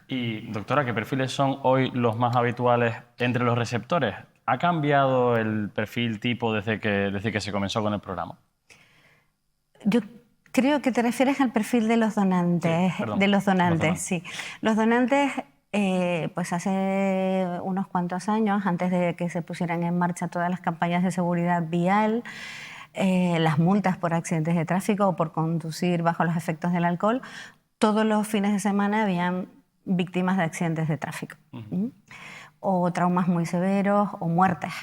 D: Y, doctora, ¿qué perfiles son hoy los más habituales entre los receptores? ¿Ha cambiado el perfil tipo desde que se comenzó con el programa?
I: Yo creo que te refieres al perfil de los donantes.
D: Sí, perdón,
I: de los donantes, sí. Los donantes, pues hace unos cuantos años, antes de que se pusieran en marcha todas las campañas de seguridad vial, las multas por accidentes de tráfico o por conducir bajo los efectos del alcohol, todos los fines de semana habían víctimas de accidentes de tráfico. O traumas muy severos o muertes.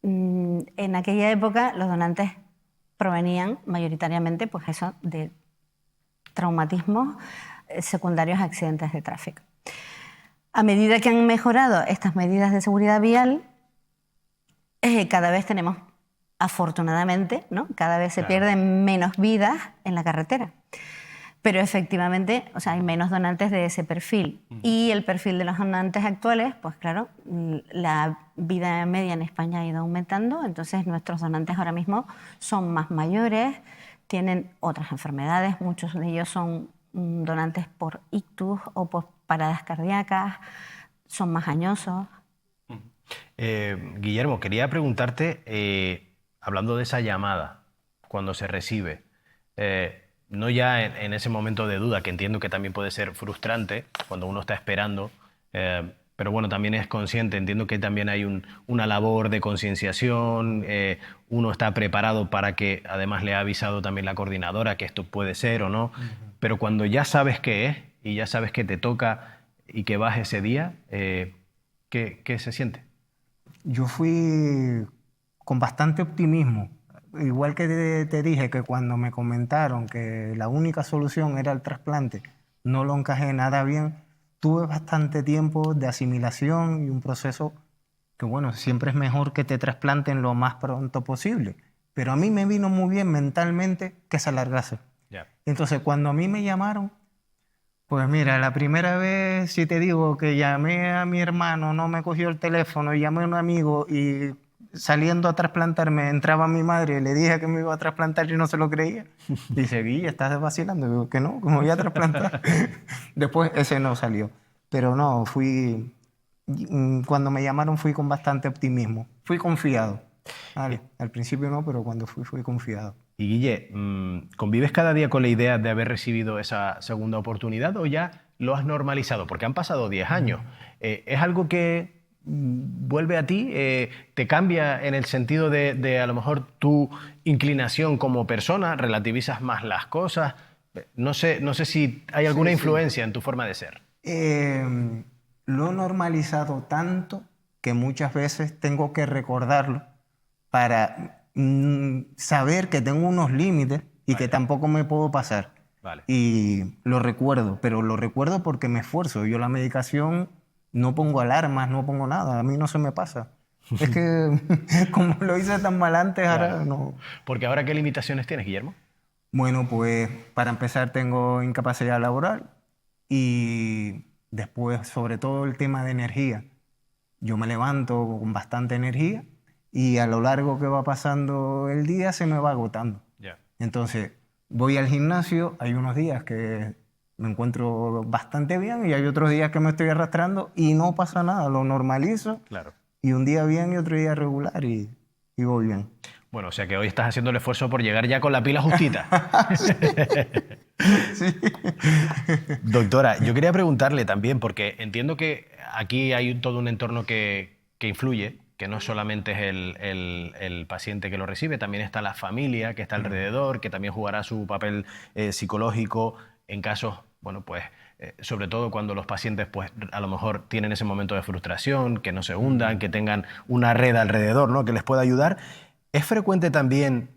I: En aquella época los donantes provenían mayoritariamente pues eso, de traumatismos secundarios a accidentes de tráfico. A medida que han mejorado estas medidas de seguridad vial, cada vez tenemos, afortunadamente, ¿no? Cada vez se pierden menos vidas en la carretera. Pero efectivamente, o sea, hay menos donantes de ese perfil. Y el perfil de los donantes actuales, pues claro, la vida media en España ha ido aumentando, entonces nuestros donantes ahora mismo son más mayores, tienen otras enfermedades, muchos de ellos son donantes por ictus o por paradas cardíacas, son más añosos.
A: Guillermo, quería preguntarte, hablando de esa llamada, cuando se recibe, no ya en ese momento de duda, que entiendo que también puede ser frustrante cuando uno está esperando, pero bueno, también es consciente, entiendo que también hay una labor de concienciación, uno está preparado para que además le ha avisado también la coordinadora que esto puede ser o no, pero cuando ya sabes qué es y ya sabes que te toca y que vas ese día, ¿qué se siente?
H: Yo fui con bastante optimismo. Igual que te dije que cuando me comentaron que la única solución era el trasplante, no lo encajé nada bien, tuve bastante tiempo de asimilación y un proceso que, bueno, siempre es mejor que te trasplanten lo más pronto posible. Pero a mí me vino muy bien mentalmente que se alargase.
A: Yeah.
H: Entonces, cuando a mí me llamaron, pues mira, la primera vez, si te digo que llamé a mi hermano, no me cogió el teléfono, llamé a un amigo y saliendo a trasplantarme, entraba mi madre y le dije que me iba a trasplantar y no se lo creía. Dice, Guille, ¿estás vacilando? Digo, que no, ¿cómo voy a trasplantar? Después ese no salió. Pero no, cuando me llamaron fui con bastante optimismo. Fui confiado. Vale, al principio no, pero cuando fui confiado.
A: Y Guille, ¿convives cada día con la idea de haber recibido esa segunda oportunidad o ya lo has normalizado? Porque han pasado 10 años. ¿Es algo que vuelve a ti? ¿Te cambia en el sentido de a lo mejor tu inclinación como persona? ¿Relativizas más las cosas? No sé si hay alguna influencia en tu forma de ser.
H: Lo he normalizado tanto que muchas veces tengo que recordarlo para saber que tengo unos límites y que tampoco me puedo pasar.
A: Vale.
H: Y lo recuerdo, pero lo recuerdo porque me esfuerzo. Yo la medicación no pongo alarmas, no pongo nada, a mí no se me pasa. Es que como lo hice tan mal antes,
A: Claro.
H: ahora no.
A: Porque ahora, ¿qué limitaciones tienes, Guillermo?
H: Bueno, pues para empezar tengo incapacidad laboral y después, sobre todo, el tema de energía. Yo me levanto con bastante energía y a lo largo que va pasando el día se me va agotando.
A: Ya.
H: Entonces, voy al gimnasio, hay unos días que me encuentro bastante bien y hay otros días que me estoy arrastrando y no pasa nada, lo normalizo.
A: Claro.
H: Y un día bien y otro día regular y voy bien.
A: Bueno, o sea que hoy estás haciendo el esfuerzo por llegar ya con la pila justita.
H: Sí.
A: Doctora, yo quería preguntarle también, porque entiendo que aquí hay todo un entorno que influye, que no solamente es el paciente que lo recibe, también está la familia que está alrededor, que también jugará su papel psicológico en casos, bueno, pues sobre todo cuando los pacientes pues a lo mejor tienen ese momento de frustración, que no se hundan, que tengan una red alrededor, ¿no?, que les pueda ayudar. ¿Es frecuente también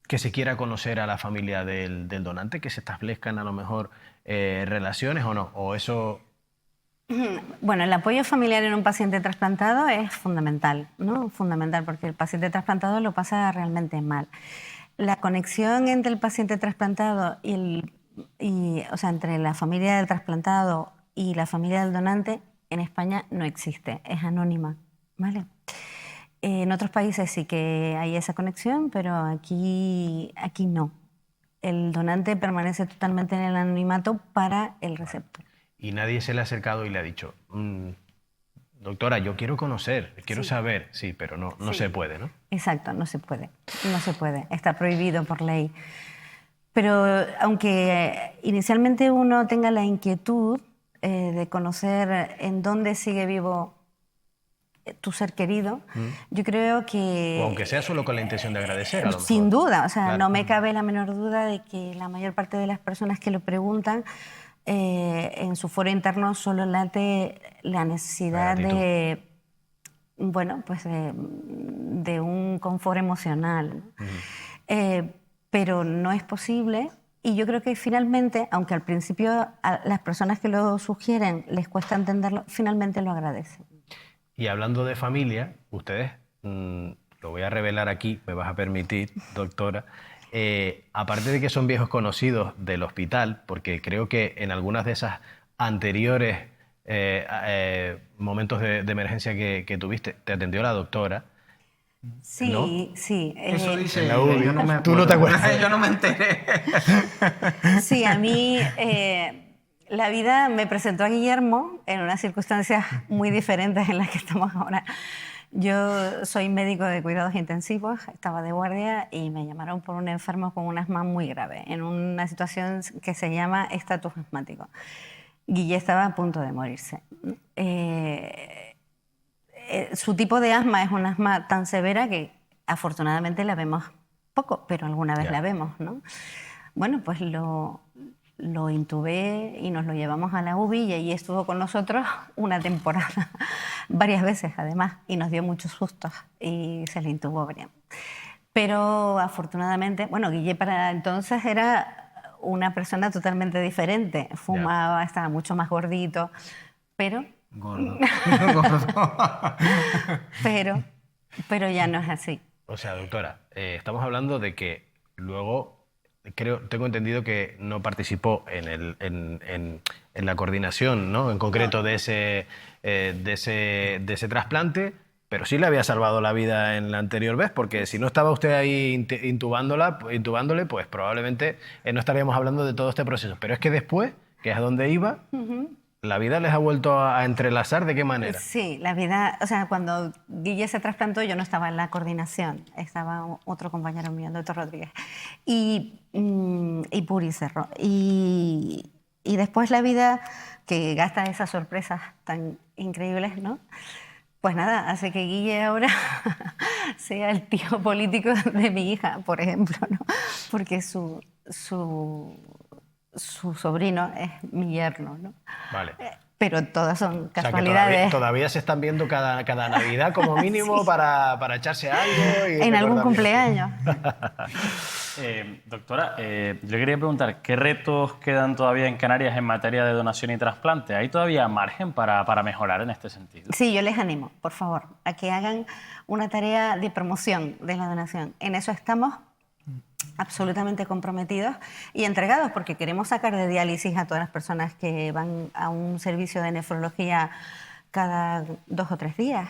A: que se quiera conocer a la familia del donante, que se establezcan a lo mejor relaciones o no? ¿O eso...?
I: Bueno, el apoyo familiar en un paciente trasplantado es fundamental, ¿no? Fundamental, porque el paciente trasplantado lo pasa realmente mal. La conexión entre el paciente trasplantado o sea, entre la familia del trasplantado y la familia del donante en España no existe, es anónima, ¿vale? En otros países sí que hay esa conexión, pero aquí no. El donante permanece totalmente en el anonimato para el receptor.
A: Y nadie se le ha acercado y le ha dicho, doctora, yo quiero conocer, quiero saber. Sí, pero no se puede, ¿no?
I: Exacto, no se puede. No se puede. Está prohibido por ley. Pero aunque inicialmente uno tenga la inquietud de conocer en dónde sigue vivo tu ser querido, yo creo que...
A: O aunque sea solo con la intención de agradecer, a lo mejor.
I: Sin duda, o sea,
A: Claro.
I: no me cabe la menor duda de que la mayor parte de las personas que lo preguntan en su foro interno solo late la necesidad de, bueno, pues de un confort emocional. Pero no es posible y yo creo que finalmente, aunque al principio a las personas que lo sugieren les cuesta entenderlo, finalmente lo agradecen.
A: Y hablando de familia, ustedes, lo voy a revelar aquí, me vas a permitir, doctora, aparte de que son viejos conocidos del hospital, porque creo que en algunas de esas anteriores momentos de emergencia que tuviste, te atendió la doctora.
I: Sí,
A: ¿No?
I: sí.
H: Eso dice
A: en la
H: ella,
A: UBI.
H: yo no me
A: Tú no te
H: acuerdo.
A: acuerdas.
H: Yo no me enteré.
I: Sí, a mí la vida me presentó a Guillermo en unas circunstancias muy diferentes en las que estamos ahora. Yo soy médico de cuidados intensivos, estaba de guardia y me llamaron por un enfermo con un asma muy grave, en una situación que se llama estatus asmático. Guille estaba a punto de morirse. Su tipo de asma es un asma tan severa que afortunadamente la vemos poco, pero alguna vez la vemos, ¿no? Bueno, pues lo intubé y nos lo llevamos a la UBI y allí estuvo con nosotros una temporada, varias veces además, y nos dio muchos sustos y se le intubó bien. Pero afortunadamente, bueno, Guille para entonces era una persona totalmente diferente, fumaba, estaba mucho más gordito, pero...
H: Gordo.
I: pero ya no es así.
A: O sea, doctora, estamos hablando de que luego, tengo entendido que no participó en la coordinación, ¿no? En concreto de ese trasplante, pero sí le había salvado la vida en la anterior vez, porque si no estaba usted ahí intubándole, pues probablemente no estaríamos hablando de todo este proceso. Pero es que después, que es a donde iba, ¿la vida les ha vuelto a entrelazar? ¿De qué manera?
I: Sí, la vida, o sea, cuando Guille se trasplantó yo no estaba en la coordinación, estaba otro compañero mío, el doctor Rodríguez, y Puri Cerro. Y después la vida, que gasta esas sorpresas tan increíbles, ¿no? Pues nada, hace que Guille ahora sea el tío político de mi hija, por ejemplo, ¿no? Porque su sobrino es mi yerno, ¿no?
A: Vale.
I: Pero todas son
A: O sea, que
I: casualidades.
A: todavía se están viendo cada Navidad como mínimo para echarse algo. Y
I: En algún
A: recordar
I: cumpleaños.
D: Doctora, yo quería preguntar, ¿qué retos quedan todavía en Canarias en materia de donación y trasplante? ¿Hay todavía margen para mejorar en este sentido?
I: Sí, yo les animo, por favor, a que hagan una tarea de promoción de la donación. En eso estamos absolutamente comprometidos y entregados, porque queremos sacar de diálisis a todas las personas que van a un servicio de nefrología cada 2 o 3 días.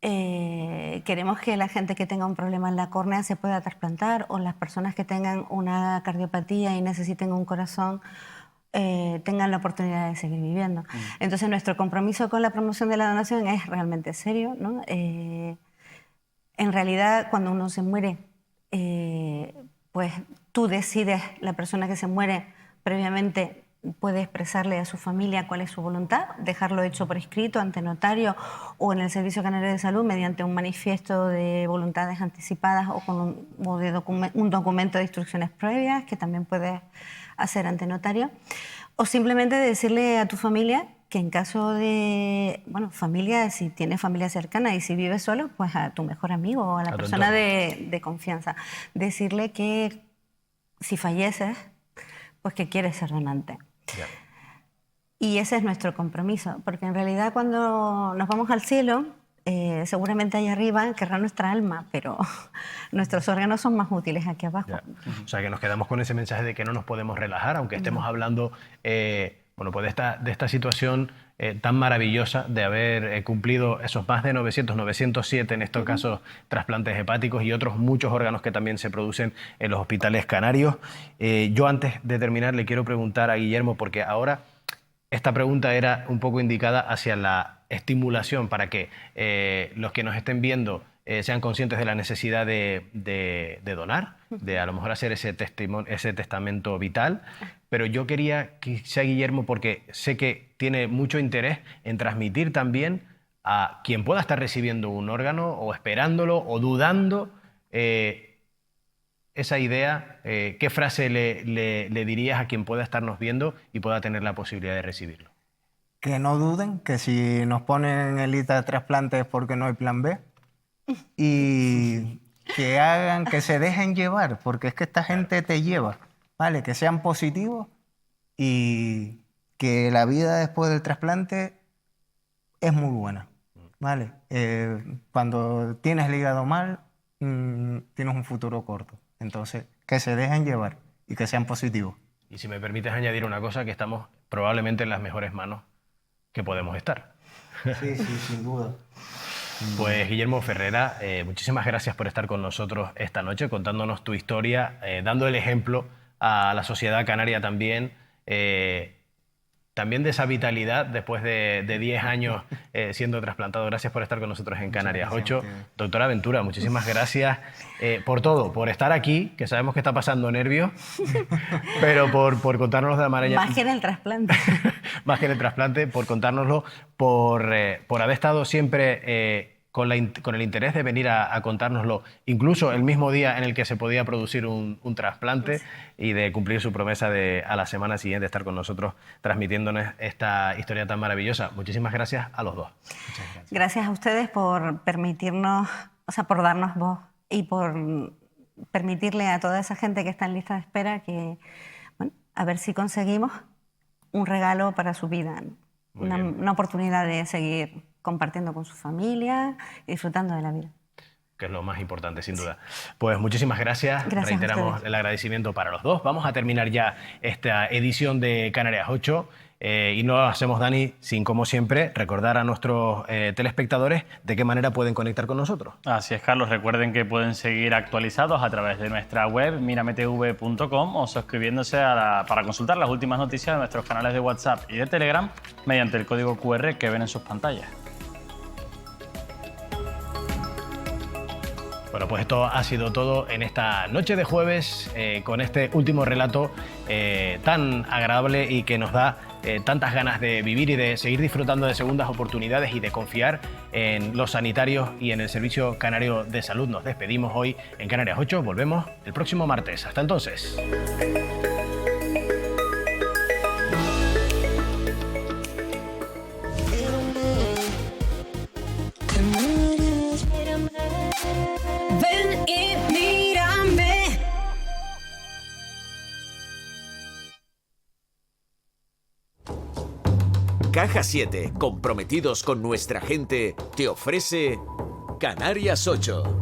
I: Queremos que la gente que tenga un problema en la córnea se pueda trasplantar, o las personas que tengan una cardiopatía y necesiten un corazón tengan la oportunidad de seguir viviendo. Entonces nuestro compromiso con la promoción de la donación es realmente serio, ¿no? En realidad, cuando uno se muere, pues tú decides, la persona que se muere previamente puede expresarle a su familia cuál es su voluntad, dejarlo hecho por escrito ante notario o en el Servicio Canario de Salud mediante un manifiesto de voluntades anticipadas o con un documento de instrucciones previas que también puedes hacer ante notario, o simplemente decirle a tu familia que en caso de, bueno, familia, si tienes familia cercana y si vives solo, pues a tu mejor amigo o a la persona de confianza, decirle que si falleces, pues que quieres ser donante.
A: Ya.
I: Y ese es nuestro compromiso, porque en realidad cuando nos vamos al cielo, seguramente allá arriba querrá nuestra alma, pero nuestros órganos son más útiles aquí abajo.
A: Ya. O sea, que nos quedamos con ese mensaje de que no nos podemos relajar, aunque estemos hablando bueno, pues de esta situación tan maravillosa de haber cumplido esos más de 907 en estos casos trasplantes hepáticos y otros muchos órganos que también se producen en los hospitales canarios. Yo antes de terminar le quiero preguntar a Guillermo, porque ahora esta pregunta era un poco indicada hacia la estimulación para que los que nos estén viendo sean conscientes de la necesidad de donar, de a lo mejor hacer ese testamento vital. Pero yo quería que sea Guillermo, porque sé que tiene mucho interés en transmitir también a quien pueda estar recibiendo un órgano o esperándolo o dudando esa idea. ¿Qué frase le dirías a quien pueda estarnos viendo y pueda tener la posibilidad de recibirlo?
H: Que no duden, que si nos ponen en lista de trasplantes es porque no hay plan B. Y que hagan, que se dejen llevar, porque es que esta gente te lleva, ¿vale? Que sean positivos y que la vida después del trasplante es muy buena, ¿vale? Cuando tienes el hígado mal, tienes un futuro corto. Entonces, que se dejen llevar y que sean positivos.
A: Y si me permites añadir una cosa, que estamos probablemente en las mejores manos que podemos estar.
H: Sí, sí, sin duda.
A: Pues Guillermo Ferrera, muchísimas gracias por estar con nosotros esta noche, contándonos tu historia, dando el ejemplo a la sociedad canaria también, también de esa vitalidad después de 10 años siendo trasplantado. Gracias por estar con nosotros en Canarias 8. Doctora Ventura, muchísimas gracias por todo, por estar aquí, que sabemos que está pasando nervios, pero por contárnoslo de la manera...
I: Más que en el trasplante.
A: Más que en el trasplante, por contárnoslo, por haber estado siempre con el interés de venir a contárnoslo, incluso el mismo día en el que se podía producir un trasplante, y de cumplir su promesa de a la semana siguiente estar con nosotros transmitiéndonos esta historia tan maravillosa. Muchísimas gracias a los dos.
I: Muchas gracias. Gracias a ustedes por permitirnos, o sea, por darnos voz y por permitirle a toda esa gente que está en lista de espera que, bueno, a ver si conseguimos un regalo para su vida, una oportunidad de seguir compartiendo con su familia y disfrutando de la vida.
A: Que es lo más importante, sin duda. Pues muchísimas gracias. Reiteramos el agradecimiento para los dos. Vamos a terminar ya esta edición de Canarias 8 y no lo hacemos, Dani, sin, como siempre, recordar a nuestros telespectadores de qué manera pueden conectar con nosotros.
D: Así es, Carlos. Recuerden que pueden seguir actualizados a través de nuestra web mirametv.com o suscribiéndose para consultar las últimas noticias de nuestros canales de WhatsApp y de Telegram mediante el código QR que ven en sus pantallas.
A: Bueno, pues esto ha sido todo en esta noche de jueves con este último relato tan agradable y que nos da tantas ganas de vivir y de seguir disfrutando de segundas oportunidades y de confiar en los sanitarios y en el Servicio Canario de Salud. Nos despedimos hoy en Canarias 8. Volvemos el próximo martes. Hasta entonces.
J: Ven y mírame.
B: Caja 7, comprometidos con nuestra gente, te ofrece Canarias 8.